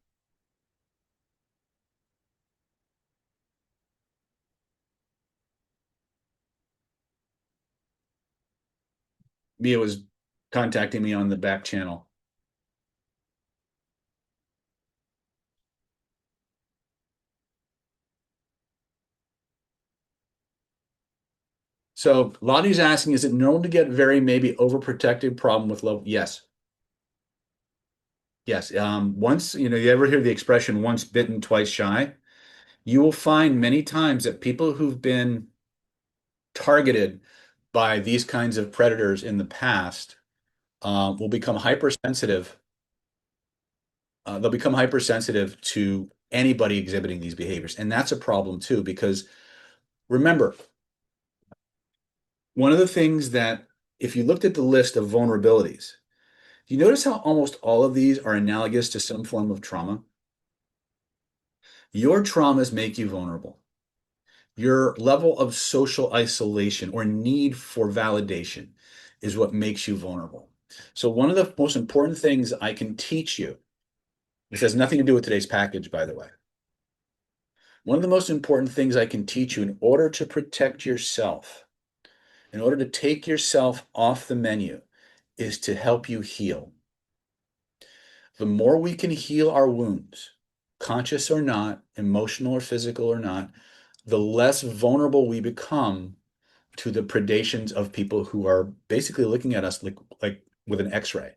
Mia was contacting me on the back channel. So Lottie's asking, is it normal to get very maybe overprotective problem with love? Yes. Yes. Once, you ever hear the expression once bitten, twice shy? You will find many times that people who've been targeted by these kinds of predators in the past will become hypersensitive. They'll become hypersensitive to anybody exhibiting these behaviors. And that's a problem too, because remember, one of the things that, if you looked at the list of vulnerabilities, you notice how almost all of these are analogous to some form of trauma? Your traumas make you vulnerable. Your level of social isolation or need for validation is what makes you vulnerable. So, one of the most important things I can teach you, this has nothing to do with today's package, by the way. One of the most important things I can teach you in order to protect yourself, in order to take yourself off the menu, is to help you heal. The more we can heal our wounds, conscious or not, emotional or physical or not, the less vulnerable we become to the predations of people who are basically looking at us like with an X-ray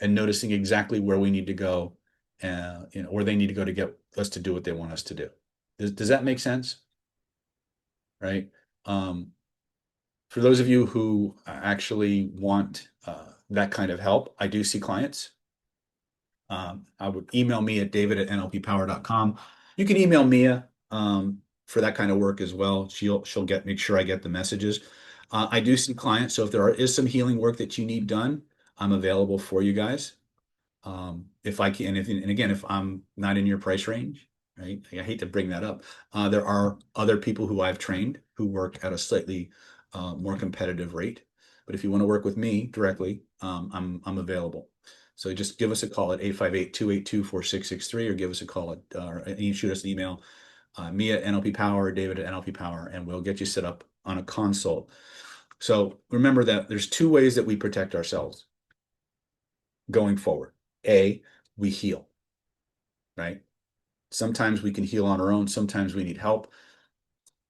and noticing exactly where we need to go, where they need to go to get us to do what they want us to do. Does that make sense? Right? Um, for those of you who actually want that kind of help, I do see clients. I would email me at david@nlppower.com. You can email Mia for that kind of work as well. She'll make sure I get the messages. I do see clients, so if is some healing work that you need done, I'm available for you guys. If I can, and again, if I'm not in your price range, right? I hate to bring that up. There are other people who I've trained who work at a slightly more competitive rate. But if you want to work with me directly, I'm available. So just give us a call at 858-282-4663, or give us a call or you shoot us an email, me at NLP Power, or David at NLP Power, and we'll get you set up on a consult. So remember that there's two ways that we protect ourselves going forward. A, we heal, right? Sometimes we can heal on our own. Sometimes we need help.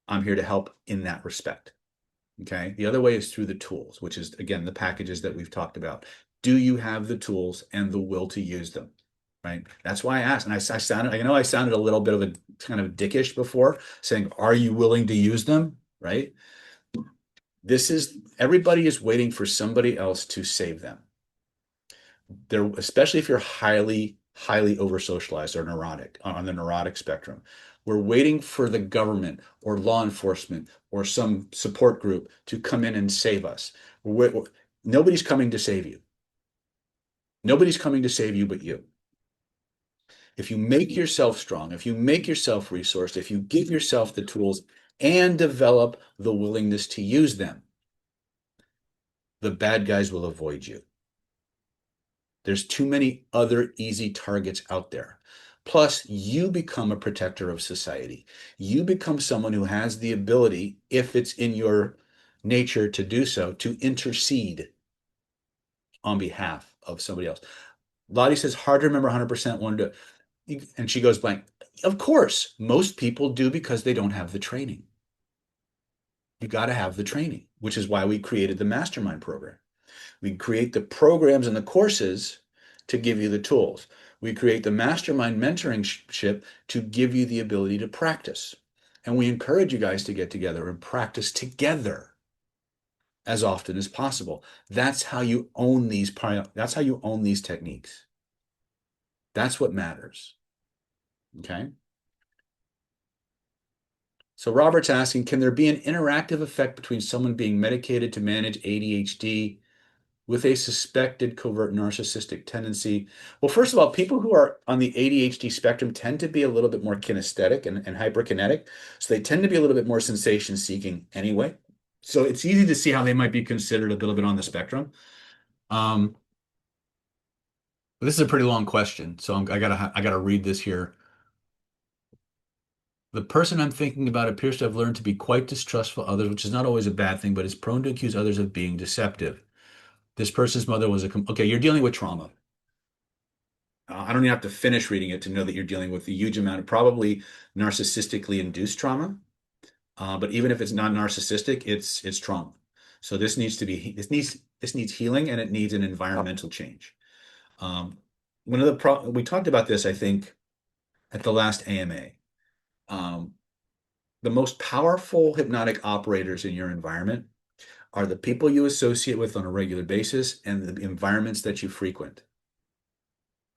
I'm here to help in that respect. Okay. The other way is through the tools, which is, again, the packages that we've talked about. Do you have the tools and the will to use them? Right. That's why I asked. And I sounded a little bit of a kind of dickish before saying, are you willing to use them? Right. Everybody is waiting for somebody else to save them. Especially if you're highly over socialized or neurotic on the neurotic spectrum. We're waiting for the government or law enforcement or some support group to come in and save us. Nobody's coming to save you. Nobody's coming to save you but you. If you make yourself strong, if you make yourself resourced, if you give yourself the tools and develop the willingness to use them, the bad guys will avoid you. There's too many other easy targets out there. Plus, you become a protector of society. You become someone who has the ability, if it's in your nature to do so, to intercede on behalf of somebody else. Lottie says, hard to remember 100% wanted to, and she goes blank. Of course, most people do because they don't have the training. You got to have the training, which is why we created the mastermind program. We create the programs and the courses to give you the tools. We create the mastermind mentorship to give you the ability to practice. And we encourage you guys to get together and practice together as often as possible. That's how you own that's how you own these techniques. That's what matters. Okay? So Robert's asking, can there be an interactive effect between someone being medicated to manage ADHD with a suspected covert narcissistic tendency? Well, first of all, people who are on the ADHD spectrum tend to be a little bit more kinesthetic and hyperkinetic. So they tend to be a little bit more sensation seeking anyway. So it's easy to see how they might be considered a little bit on the spectrum. Um, but this is a pretty long question, so I gotta read this here. The person I'm thinking about appears to have learned to be quite distrustful of others, which is not always a bad thing, but is prone to accuse others of being deceptive. This person's mother was okay, you're dealing with trauma. I don't even have to finish reading it to know that you're dealing with a huge amount of probably narcissistically induced trauma. But even if it's not narcissistic, it's trauma. So this needs healing, and it needs an environmental change. Um, one of the we talked about this, I think, at the last AMA. Um, the most powerful hypnotic operators in your environment are the people you associate with on a regular basis and the environments that you frequent,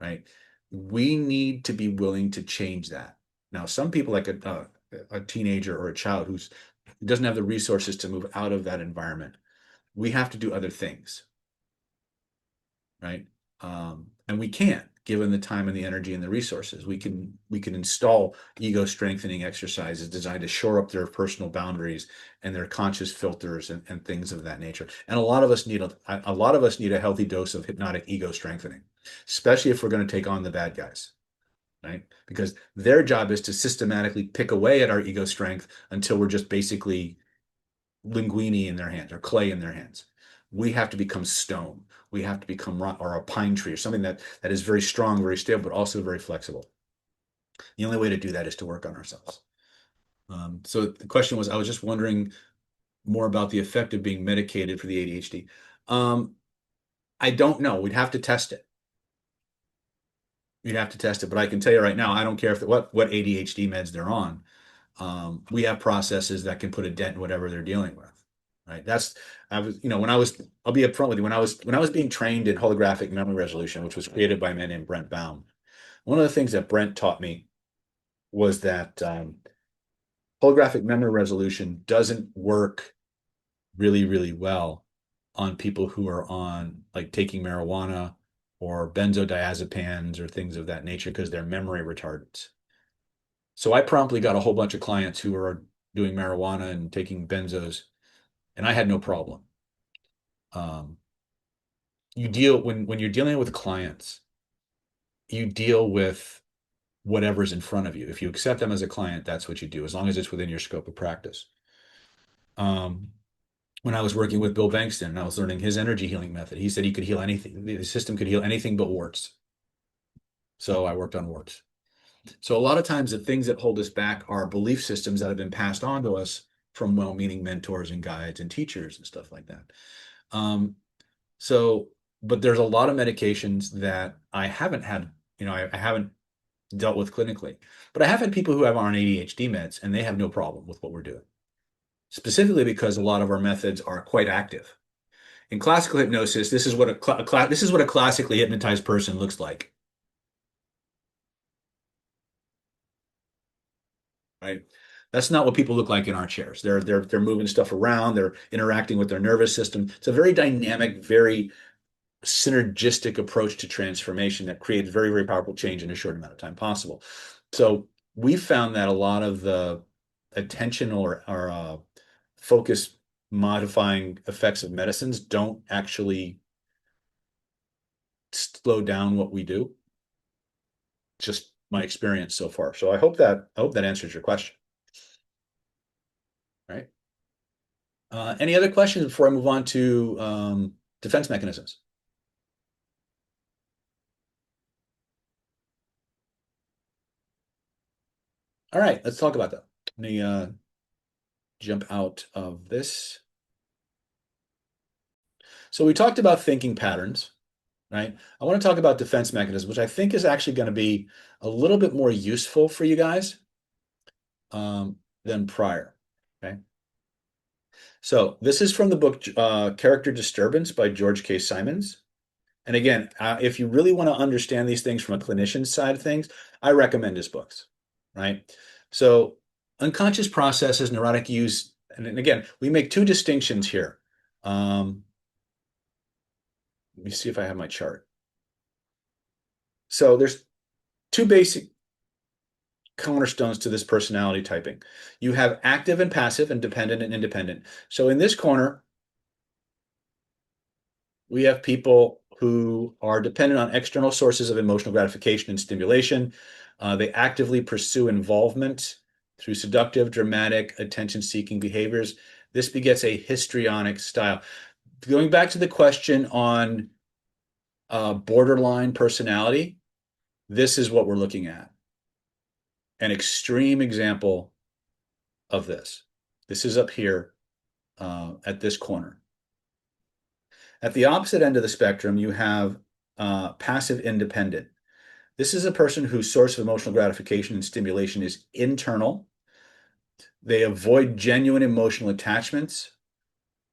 right? We need to be willing to change that. Now, some people, like a teenager or a child who doesn't have the resources to move out of that environment, we have to do other things, right? And we can, given the time and the energy and the resources. We can install ego strengthening exercises designed to shore up their personal boundaries and their conscious filters and things of that nature. And a lot of us need a healthy dose of hypnotic ego strengthening, especially if we're going to take on the bad guys, right? Because their job is to systematically pick away at our ego strength until we're just basically linguine in their hands or clay in their hands. We have to become stone. We have to become rock or a pine tree or something that is very strong, very stable, but also very flexible. The only way to do that is to work on ourselves. So the question was, I was just wondering more about the effect of being medicated for the ADHD. I don't know. We'd have to test it. You'd have to test it, but I can tell you right now, I don't care if what ADHD meds they're on. We have processes that can put a dent in whatever they're dealing with. Right. I was, I'll be upfront with you. When I was being trained in holographic memory resolution, which was created by a man named Brent Baum, one of the things that Brent taught me was that holographic memory resolution doesn't work really, really well on people who are on like taking marijuana or benzodiazepines or things of that nature because they're memory retardants. So I promptly got a whole bunch of clients who are doing marijuana and taking benzos, and I had no problem. Um, when you're dealing with clients, you deal with whatever's in front of you. If you accept them as a client, that's what you do, as long as it's within your scope of practice. Um, when I was working with Bill Bankston and I was learning his energy healing method, he said he could heal anything. The system could heal anything but warts. So I worked on warts. So a lot of times the things that hold us back are belief systems that have been passed on to us from well-meaning mentors and guides and teachers and stuff like that. Um, so, but there's a lot of medications that I haven't had, I haven't dealt with clinically, but I have had people who have on ADHD meds and they have no problem with what we're doing, specifically because a lot of our methods are quite active. In classical hypnosis, this is what this is what a classically hypnotized person looks like, right? That's not what people look like in our chairs. They're moving stuff around, they're interacting with their nervous system. It's a very dynamic, very synergistic approach to transformation that creates very, very powerful change in a short amount of time possible. So we found that a lot of the attention or focus modifying effects of medicines don't actually slow down what we do. Just my experience so far. So I hope that answers your question. Right. Any other questions before I move on to defense mechanisms? All right, let's talk about that. Let me jump out of this. So we talked about thinking patterns, right? I want to talk about defense mechanisms, which I think is actually going to be a little bit more useful for you guys than prior. Okay. So this is from the book Character Disturbance by George K. Simons. And again, if you really want to understand these things from a clinician's side of things, I recommend his books, right? So unconscious processes, neurotic use, and again, we make two distinctions here. Let me see if I have my chart. So there's two basic cornerstones to this personality typing. You have active and passive and dependent and independent. So in this corner, we have people who are dependent on external sources of emotional gratification and stimulation. They actively pursue involvement through seductive, dramatic, attention-seeking behaviors. This begets a histrionic style. Going back to the question on borderline personality, this is what we're looking at. An extreme example of this. This is up here at this corner. At the opposite end of the spectrum, you have passive independent. This is a person whose source of emotional gratification and stimulation is internal. They avoid genuine emotional attachments.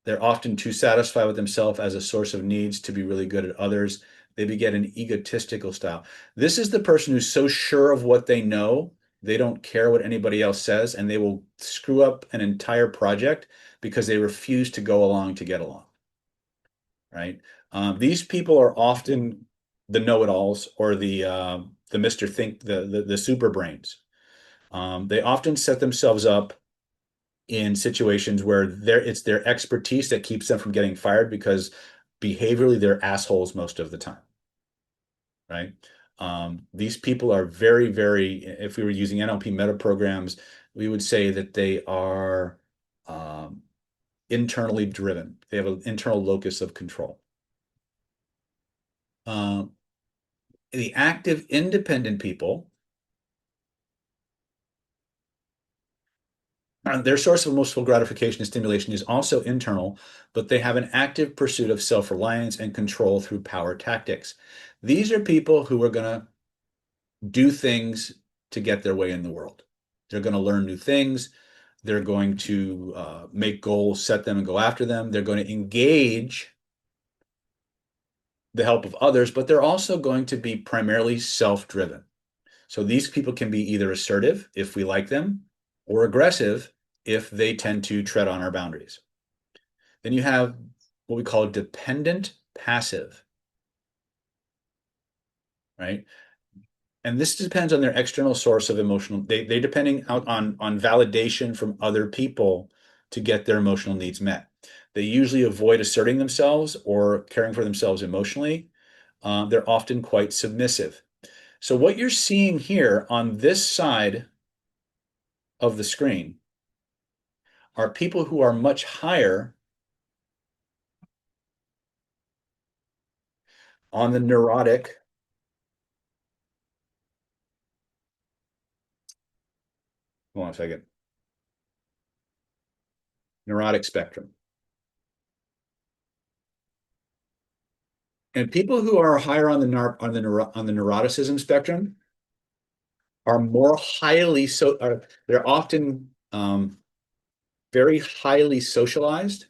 They're often too satisfied with themselves as a source of needs to be really good at others. They beget an egotistical style. This is the person who's so sure of what they know, they don't care what anybody else says, and they will screw up an entire project because they refuse to go along to get along, right? These people are often the know-it-alls or the Mr. Think, the super brains. They often set themselves up in situations where it's their expertise that keeps them from getting fired because behaviorally they're assholes most of the time, right? These people are very, very, if we were using NLP meta programs, we would say that they are internally driven. They have an internal locus of control. The active independent people, their source of emotional gratification and stimulation is also internal, but they have an active pursuit of self-reliance and control through power tactics. These are people who are going to do things to get their way in the world. They're going to learn new things. They're going to make goals, set them, and go after them. They're going to engage the help of others, but they're also going to be primarily self-driven. So these people can be either assertive if we like them, or aggressive if they tend to tread on our boundaries. Then you have what we call dependent passive, right? And this depends on their external source of emotional. They're depending out on validation from other people to get their emotional needs met. They usually avoid asserting themselves or caring for themselves emotionally. They're often quite submissive. So what you're seeing here on this side of the screen are people who are much higher on the neurotic. Hold on a second. Neurotic spectrum. And people who are higher on the neuroticism spectrum are more highly they're often very highly socialized.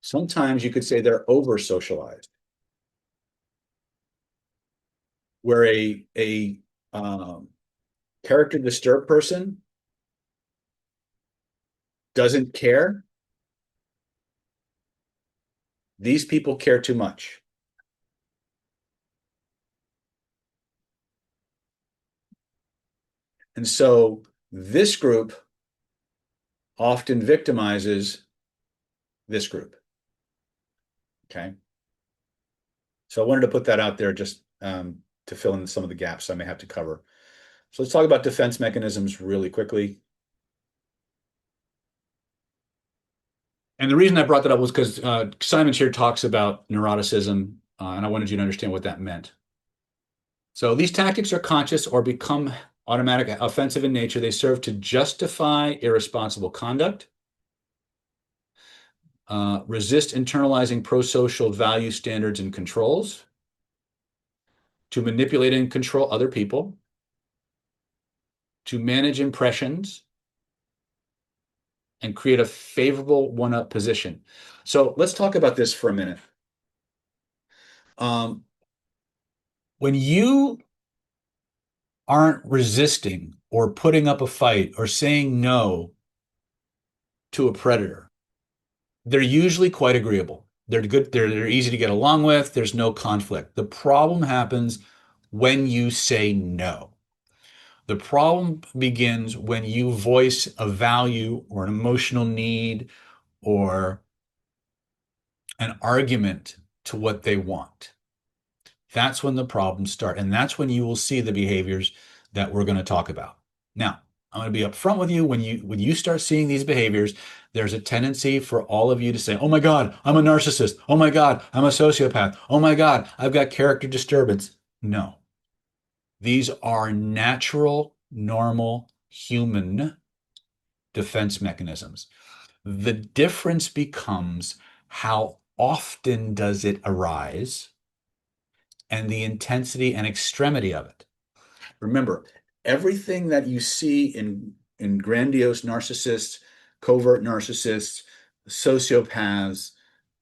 Sometimes you could say they're over socialized, where a character disturbed person doesn't care. These people care too much. And so this group often victimizes this group. Okay. So I wanted to put that out there just to fill in some of the gaps I may have to cover. So let's talk about defense mechanisms really quickly. And the reason I brought that up was because Simon here talks about neuroticism, and I wanted you to understand what that meant. So these tactics are conscious or become automatic, offensive in nature. They serve to justify irresponsible conduct, resist internalizing pro-social value standards and controls, to manipulate and control other people, to manage impressions, and create a favorable one-up position. So let's talk about this for a minute. When you aren't resisting or putting up a fight or saying no to a predator, they're usually quite agreeable. They're good. They're easy to get along with. There's no conflict. The problem happens when you say no. The problem begins when you voice a value or an emotional need or an argument to what they want. That's when the problems start. And that's when you will see the behaviors that we're going to talk about. Now, I'm going to be upfront with you. When you start seeing these behaviors, there's a tendency for all of you to say, oh my God, I'm a narcissist. Oh my God, I'm a sociopath. Oh my God, I've got character disturbance. No. These are natural, normal, human defense mechanisms. The difference becomes how often does it arise and the intensity and extremity of it. Remember, everything that you see in grandiose narcissists, covert narcissists, sociopaths,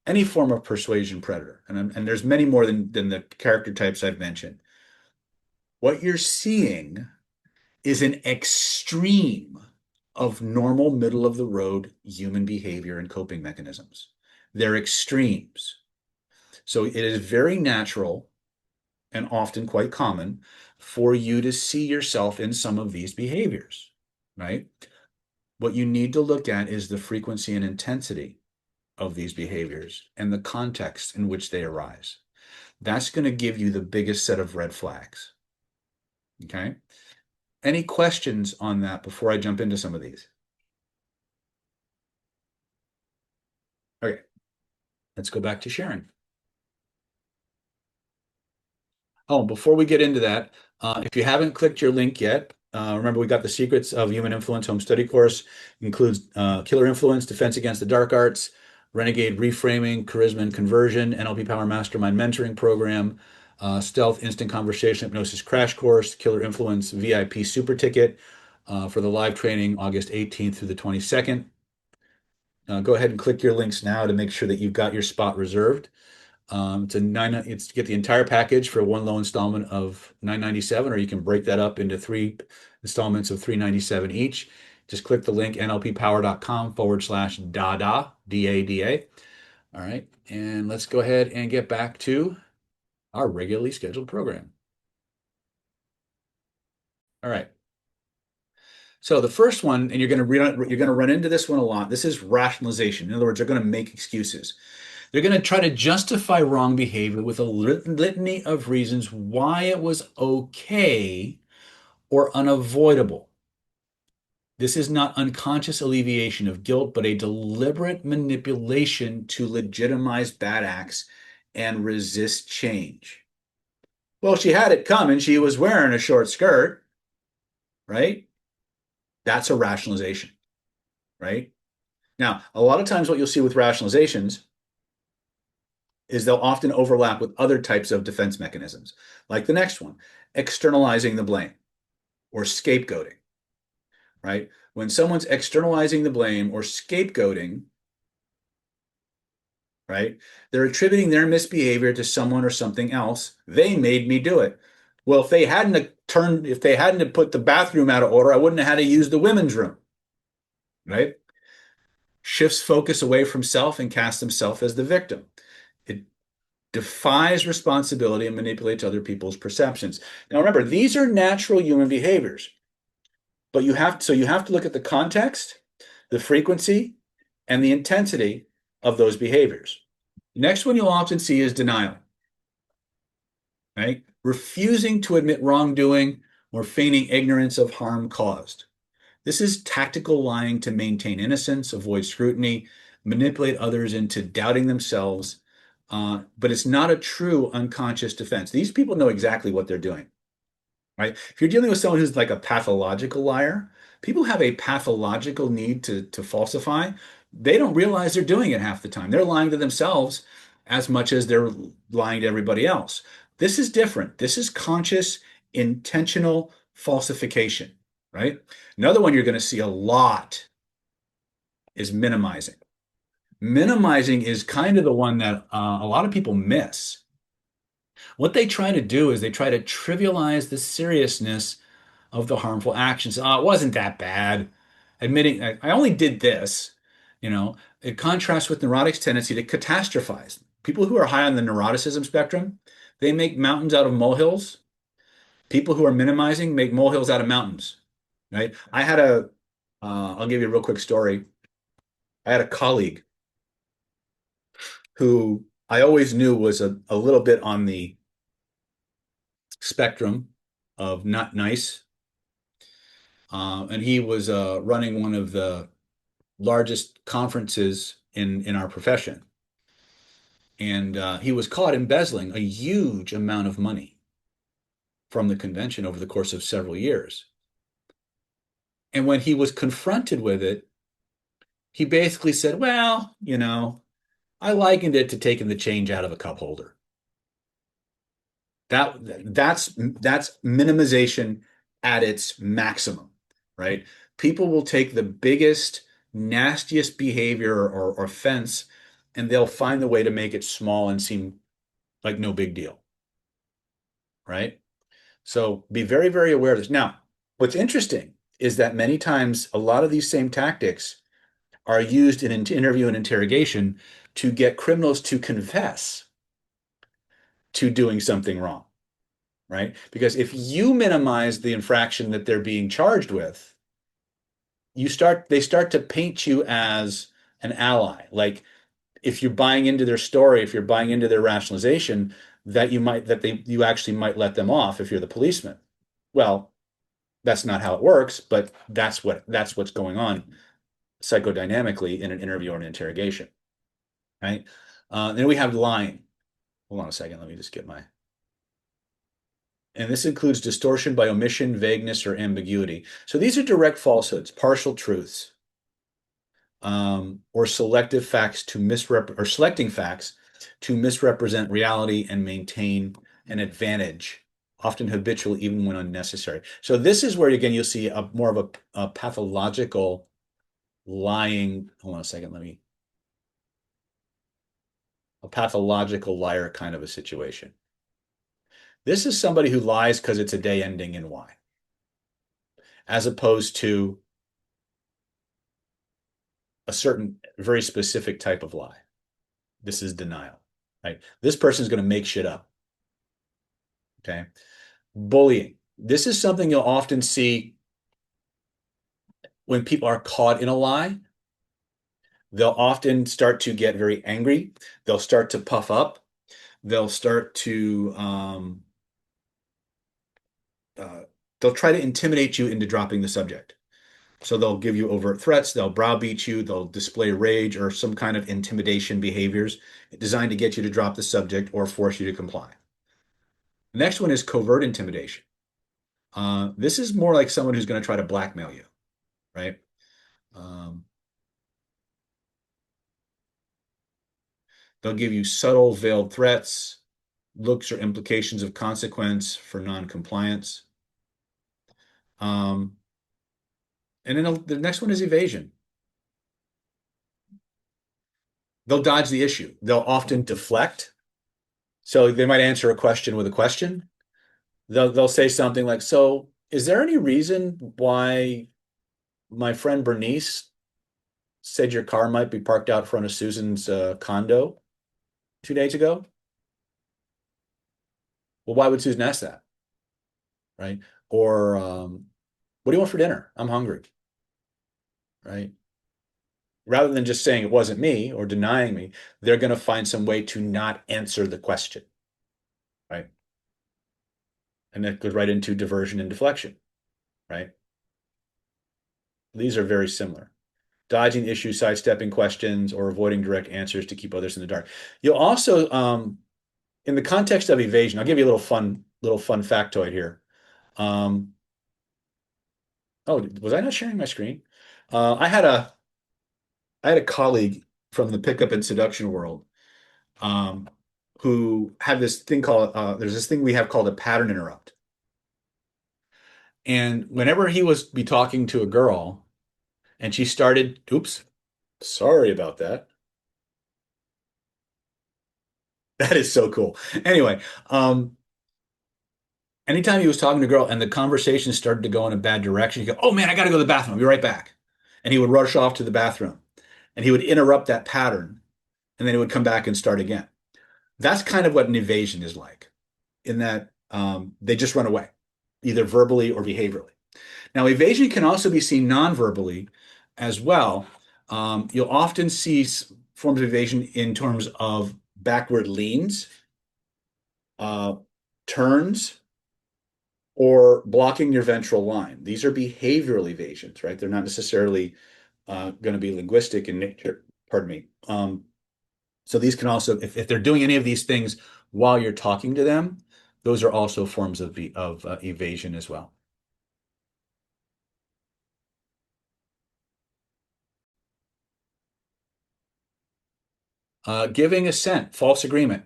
any form of persuasion predator, and there's many more than the character types I've mentioned. What you're seeing is an extreme of normal middle of the road human behavior and coping mechanisms. They're extremes. So it is very natural and often quite common for you to see yourself in some of these behaviors, right? What you need to look at is the frequency and intensity of these behaviors and the context in which they arise. That's going to give you the biggest set of red flags. Okay? Any questions on that before I jump into some of these? Okay, let's go back to sharing. Oh, before we get into that, if you haven't clicked your link yet, remember we got the Secrets of Human Influence home study course. It includes Killer Influence, Defense Against the Dark Arts, Renegade Reframing, Charisma and Conversion, NLP Power Mastermind Mentoring Program, Stealth Instant Conversation Hypnosis Crash Course, Killer Influence VIP Super Ticket for the live training August 18th through the 22nd. Go ahead and click your links now to make sure that you've got your spot reserved. It's to get the entire package for one low installment of $997, or you can break that up into 3 installments of $397 each. Just click the link nlppower.com/dada, D-A-D-A. All right, and let's go ahead and get back to our regularly scheduled program. All right. So the first one, and you're going to run into this one a lot. This is rationalization. In other words, they're going to make excuses. They're going to try to justify wrong behavior with a litany of reasons why it was okay or unavoidable. This is not unconscious alleviation of guilt, but a deliberate manipulation to legitimize bad acts and resist change. Well, she had it coming. She was wearing a short skirt, right? That's a rationalization, right? Now, a lot of times what you'll see with rationalizations is they'll often overlap with other types of defense mechanisms, like the next one, externalizing the blame or scapegoating, right? When someone's externalizing the blame or scapegoating, right, they're attributing their misbehavior to someone or something else. They made me do it. Well, if they hadn't put the bathroom out of order, I wouldn't have had to use the women's room, right? Shifts focus away from self and casts himself as the victim. It defies responsibility and manipulates other people's perceptions. Now, remember, these are natural human behaviors, but you have to look at the context, the frequency, and the intensity of those behaviors. Next one you'll often see is denial, right? Refusing to admit wrongdoing or feigning ignorance of harm caused. This is tactical lying to maintain innocence, avoid scrutiny, manipulate others into doubting themselves, but it's not a true unconscious defense. These people know exactly what they're doing, right? If you're dealing with someone who's like a pathological liar, people have a pathological need to falsify. They don't realize they're doing it half the time. They're lying to themselves as much as they're lying to everybody else. This is different. This is conscious, intentional falsification, right? Another one you're going to see a lot is minimizing. Minimizing is kind of the one that a lot of people miss. What they try to do is they try to trivialize the seriousness of the harmful actions. Oh, it wasn't that bad. Admitting I only did this, it contrasts with neurotics' tendency to catastrophize. People who are high on the neuroticism spectrum, they make mountains out of molehills. People who are minimizing make molehills out of mountains, right? I'll give you a real quick story. I had a colleague who I always knew was a little bit on the spectrum of not nice. And he was running one of the largest conferences in our profession. And he was caught embezzling a huge amount of money from the convention over the course of several years. And when he was confronted with it, he basically said, well, I likened it to taking the change out of a cup holder. That that's minimization at its maximum, right? People will take the biggest, nastiest behavior or offense, and they'll find the way to make it small and seem like no big deal, right? So be very, very aware of this. Now, what's interesting is that many times a lot of these same tactics are used in an interview and interrogation to get criminals to confess to doing something wrong, right? Because if you minimize the infraction that they're being charged with, they start to paint you as an ally. Like if you're buying into their story, if you're buying into their rationalization, you actually might let them off if you're the policeman. Well, that's not how it works, but that's what's going on psychodynamically in an interview or an interrogation, right? Then we have lying. Hold on a second. Let me just get my. And this includes distortion by omission, vagueness, or ambiguity. So these are direct falsehoods, partial truths, or selective facts to or selecting facts to misrepresent reality and maintain an advantage, often habitual, even when unnecessary. So this is where again you'll see more of a pathological lying. Hold on a second. A pathological liar kind of a situation. This is somebody who lies because it's a day ending in Y, as opposed to a certain very specific type of lie. This is denial, right? This person is going to make shit up. Okay. Bullying. This is something you'll often see when people are caught in a lie. They'll often start to get very angry. They'll start to puff up. They'll start to uh, they'll try to intimidate you into dropping the subject. So they'll give you overt threats, they'll browbeat you, they'll display rage or some kind of intimidation behaviors designed to get you to drop the subject or force you to comply. The next one is covert intimidation. This is more like someone who's going to try to blackmail you, right? Um, they'll give you subtle, veiled threats, looks or implications of consequence for non-compliance. Um, and then the next one is evasion. They'll dodge the issue. They'll often deflect. So they might answer a question with a question. They'll say something like, "So, is there any reason why my friend Bernice said your car might be parked out front of Susan's condo 2 days ago?" Well, why would Susan ask that, right? Or what do you want for dinner? I'm hungry, right? Rather than just saying it wasn't me or denying me, they're going to find some way to not answer the question, right? And that goes right into diversion and deflection, right? These are very similar. Dodging issues, sidestepping questions, or avoiding direct answers to keep others in the dark. You'll also, in the context of evasion, I'll give you a little fun factoid here. Um, oh, was I not sharing my screen? Uh, I had a I had a colleague from the pickup and seduction world, um, who had this thing called there's this thing we have called a pattern interrupt. And whenever he was be talking to a girl and she started, oops, sorry about that. That is so cool. Anyway, anytime he was talking to a girl and the conversation started to go in a bad direction, he'd go, "Oh man, I got to go to the bathroom. I'll be right back." And he would rush off to the bathroom and he would interrupt that pattern and then he would come back and start again. That's kind of what an evasion is like, in that they just run away, either verbally or behaviorally. Now, evasion can also be seen non-verbally as well. You'll often see forms of evasion in terms of backward leans, uh, turns, or blocking your ventral line. These are behavioral evasions, right? They're not necessarily going to be linguistic in nature. Pardon me. So these can also, if they're doing any of these things while you're talking to them, those are also forms of evasion as well. Giving assent, false agreement.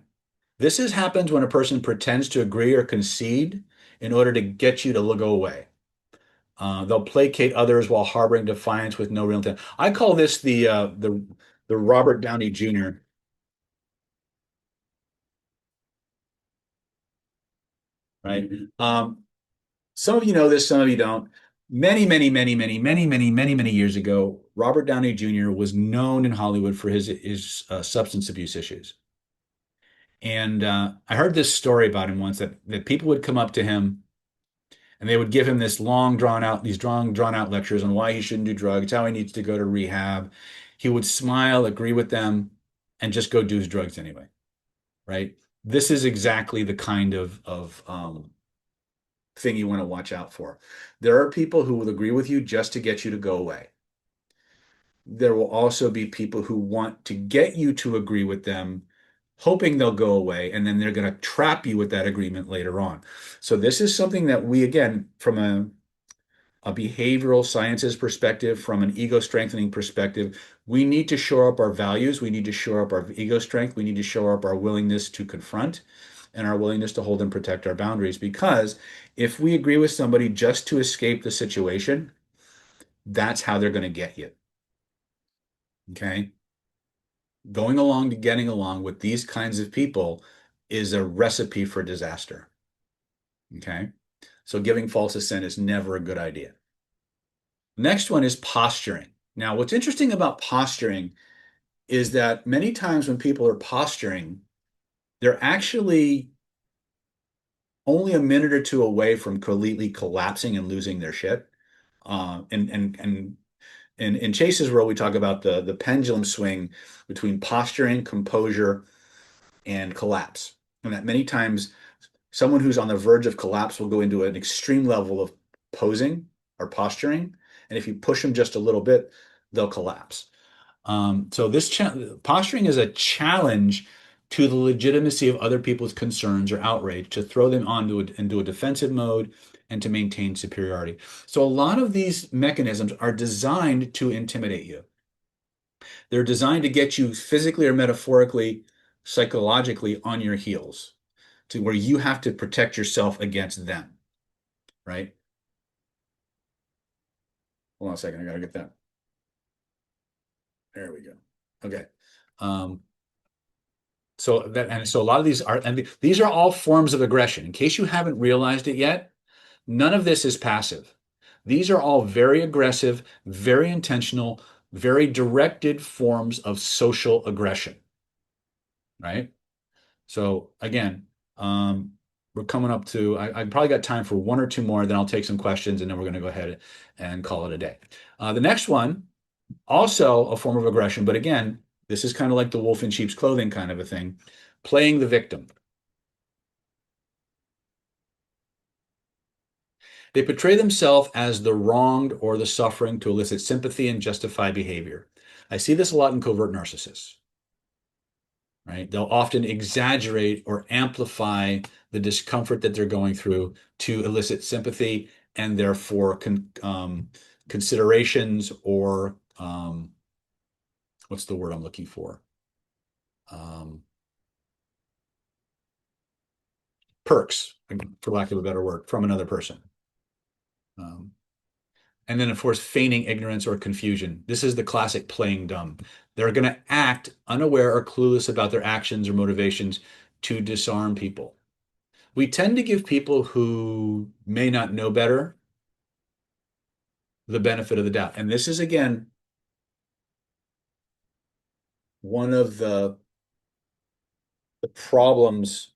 Happens when a person pretends to agree or concede in order to get you to go away. They'll placate others while harboring defiance with no real intent. I call this the Robert Downey Jr. Right? Some of you know this, some of you don't. Many years ago, Robert Downey Jr. was known in Hollywood for his substance abuse issues. And I heard this story about him once that people would come up to him and they would give him these long drawn out lectures on why he shouldn't do drugs, how he needs to go to rehab. He would smile, agree with them, and just go do his drugs anyway. Right? This is exactly the kind of thing you want to watch out for. There are people who will agree with you just to get you to go away. There will also be people who want to get you to agree with them, hoping they'll go away, and then they're going to trap you with that agreement later on. So this is something that we, again, from a behavioral sciences perspective, from an ego strengthening perspective, we need to shore up our values. We need to shore up our ego strength. We need to shore up our willingness to confront and our willingness to hold and protect our boundaries. Because if we agree with somebody just to escape the situation, that's how they're going to get you. Okay. Going along to getting along with these kinds of people is a recipe for disaster. Okay. So giving false assent is never a good idea. Next one is posturing. Now, what's interesting about posturing is that many times when people are posturing, they're actually only a minute or two away from completely collapsing and losing their shit. And in Chase's world, we talk about the pendulum swing between posturing, composure, and collapse. And that many times someone who's on the verge of collapse will go into an extreme level of posing or posturing. And if you push them just a little bit, they'll collapse. So posturing is a challenge to the legitimacy of other people's concerns or outrage, to throw them into a defensive mode and to maintain superiority. So a lot of these mechanisms are designed to intimidate you. They're designed to get you physically or metaphorically, psychologically on your heels to where you have to protect yourself against them, right? Hold on a second. I gotta get that. There we go. Okay. Um, so a lot of these are all forms of aggression. In case you haven't realized it yet, none of this is passive. These are all very aggressive, very intentional, very directed forms of social aggression, right? So again, we're coming up to, I probably got time for one or two more, then I'll take some questions and then we're going to go ahead and call it a day. The next one, also a form of aggression, but again, this is kind of like the wolf in sheep's clothing kind of a thing, playing the victim. They portray themselves as the wronged or the suffering to elicit sympathy and justify behavior. I see this a lot in covert narcissists, right? They'll often exaggerate or amplify the discomfort that they're going through to elicit sympathy and therefore considerations or what's the word I'm looking for? Um, Perks, for lack of a better word, from another person. Um, and then, of course, feigning ignorance or confusion. This is the classic playing dumb. They're going to act unaware or clueless about their actions or motivations to disarm people. We tend to give people who may not know better the benefit of the doubt. And this is, again, one of the problems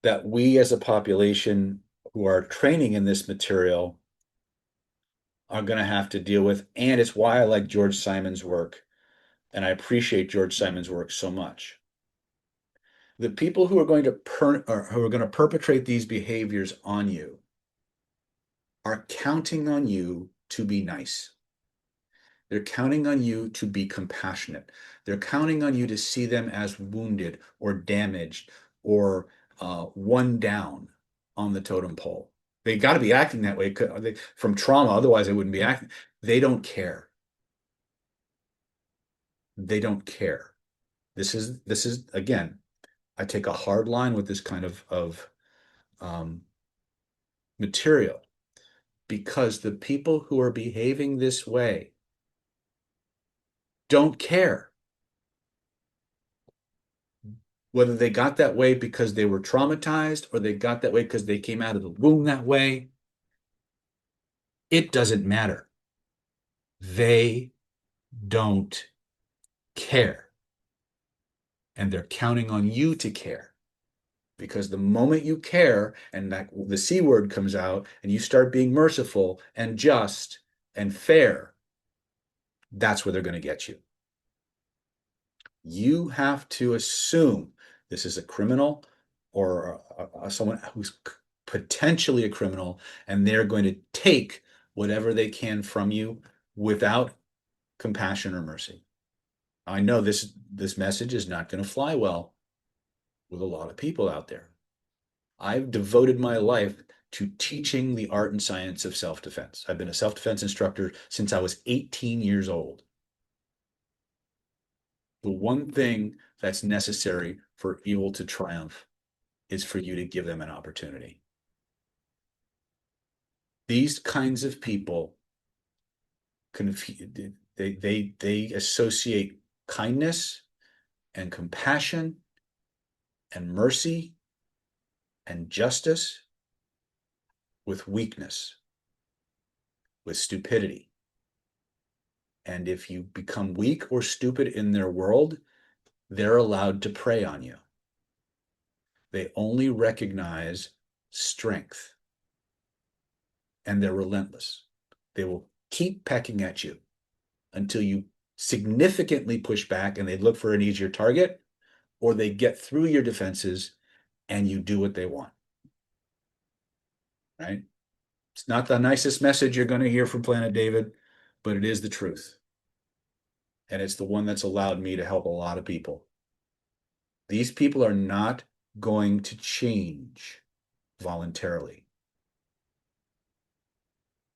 that we as a population who are training in this material are going to have to deal with. And it's why I like George Simon's work. And I appreciate George Simon's work so much. The people who are going to who are going to perpetrate these behaviors on you are counting on you to be nice. They're counting on you to be compassionate. They're counting on you to see them as wounded or damaged or one down on the totem pole. They got to be acting that way from trauma, otherwise they wouldn't be acting. They don't care. They don't care. This is again, I take a hard line with this kind of material, because the people who are behaving this way don't care whether they got that way because they were traumatized or they got that way because they came out of the womb that way. It doesn't matter. They don't care. And they're counting on you to care. Because the moment you care and that the C word comes out and you start being merciful and just and fair, that's where they're going to get you. You have to assume this is a criminal or someone who's potentially a criminal, and they're going to take whatever they can from you without compassion or mercy. I know this message is not going to fly well with a lot of people out there. I've devoted my life to teaching the art and science of self-defense. I've been a self-defense instructor since I was 18 years old. The one thing that's necessary for evil to triumph is for you to give them an opportunity. These kinds of people, they associate kindness and compassion and mercy and justice with weakness, with stupidity. And if you become weak or stupid in their world, they're allowed to prey on you. They only recognize strength, and they're relentless. They will keep pecking at you until you significantly push back and they look for an easier target, or they get through your defenses and you do what they want. Right? It's not the nicest message you're going to hear from Planet David, but it is the truth. And it's the one that's allowed me to help a lot of people. These people are not going to change voluntarily.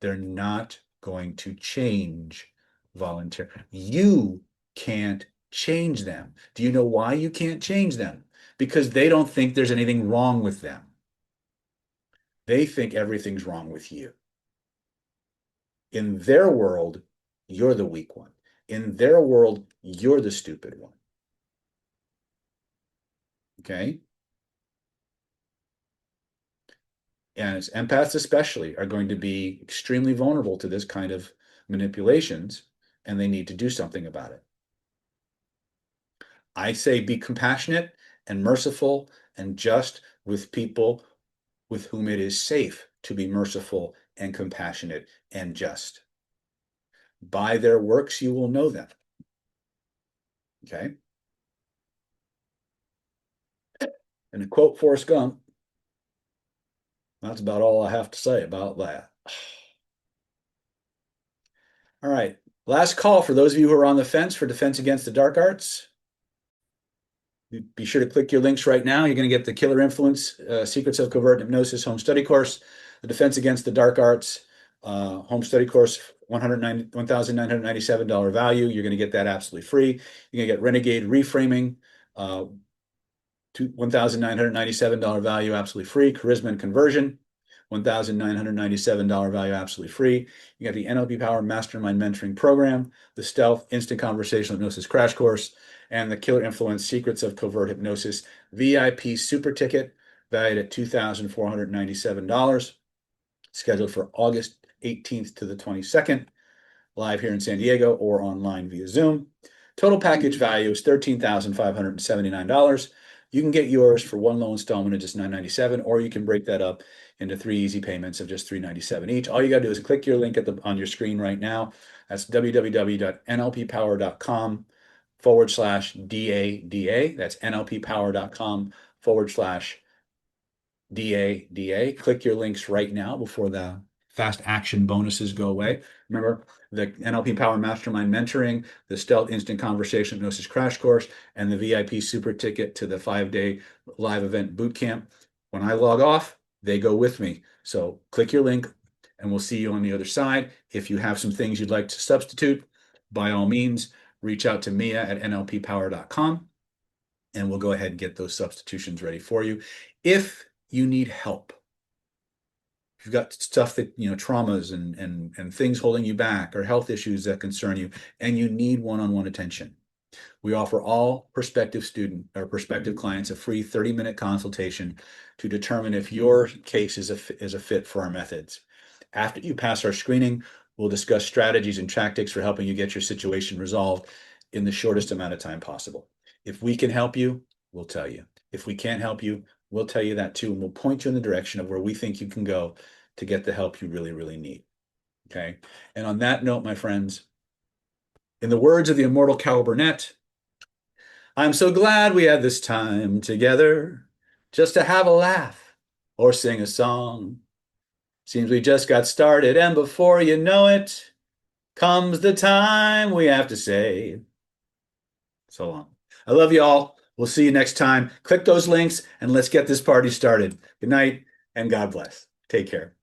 They're not going to change voluntarily. You can't change them. Do you know why you can't change them? Because they don't think there's anything wrong with them. They think everything's wrong with you. In their world, you're the weak one. In their world, you're the stupid one. Okay? And empaths especially are going to be extremely vulnerable to this kind of manipulations, and they need to do something about it. I say be compassionate and merciful and just with people with whom it is safe to be merciful and compassionate and just. By their works you will know them. Okay? And to quote Forrest Gump, that's about all I have to say about that. All right. Last call for those of you who are on the fence for Defense Against the Dark Arts. Be sure to click your links right now. You're going to get the Killer Influence, Secrets of Covert Hypnosis home study course, the Defense Against the Dark Arts home study course, $1,997 value. You're going to get that absolutely free. You're going to get Renegade Reframing, $1,997 value, absolutely free. Charisma and Conversion, $1,997 value, absolutely free. You got the NLP Power Mastermind Mentoring Program, the Stealth Instant Conversational Hypnosis Crash Course, and the Killer Influence Secrets of Covert Hypnosis VIP Super Ticket, valued at $2,497, scheduled for August 18th to the 22nd, live here in San Diego or online via Zoom. Total package value is $13,579. You can get yours for one low installment of just $997, or you can break that up into 3 easy payments of just $397 each. All you got to do is click your link on your screen right now. That's www.nlppower.com/DADA. That's nlppower.com/DADA. Click your links right now before the fast action bonuses go away. Remember, the NLP Power Mastermind Mentoring, the Stealth Instant Conversation Hypnosis Crash Course, and the VIP Super Ticket to the 5-day live event boot camp. When I log off, they go with me. So click your link and we'll see you on the other side. If you have some things you'd like to substitute, by all means, reach out to Mia at nlppower.com and we'll go ahead and get those substitutions ready for you. If you need help, if you've got stuff that, traumas and things holding you back or health issues that concern you, and you need one-on-one attention, we offer all prospective clients a free 30-minute consultation to determine if your case is a fit for our methods. After you pass our screening, we'll discuss strategies and tactics for helping you get your situation resolved in the shortest amount of time possible. If we can help you, we'll tell you. If we can't help you, we'll tell you that too, and we'll point you in the direction of where we think you can go to get the help you really, really need. Okay? And on that note, my friends, in the words of the immortal Cal Burnett, I'm so glad we had this time together just to have a laugh or sing a song. Seems we just got started, and before you know it, comes the time we have to say so long. I love you all. We'll see you next time. Click those links and let's get this party started. Good night and God bless. Take care.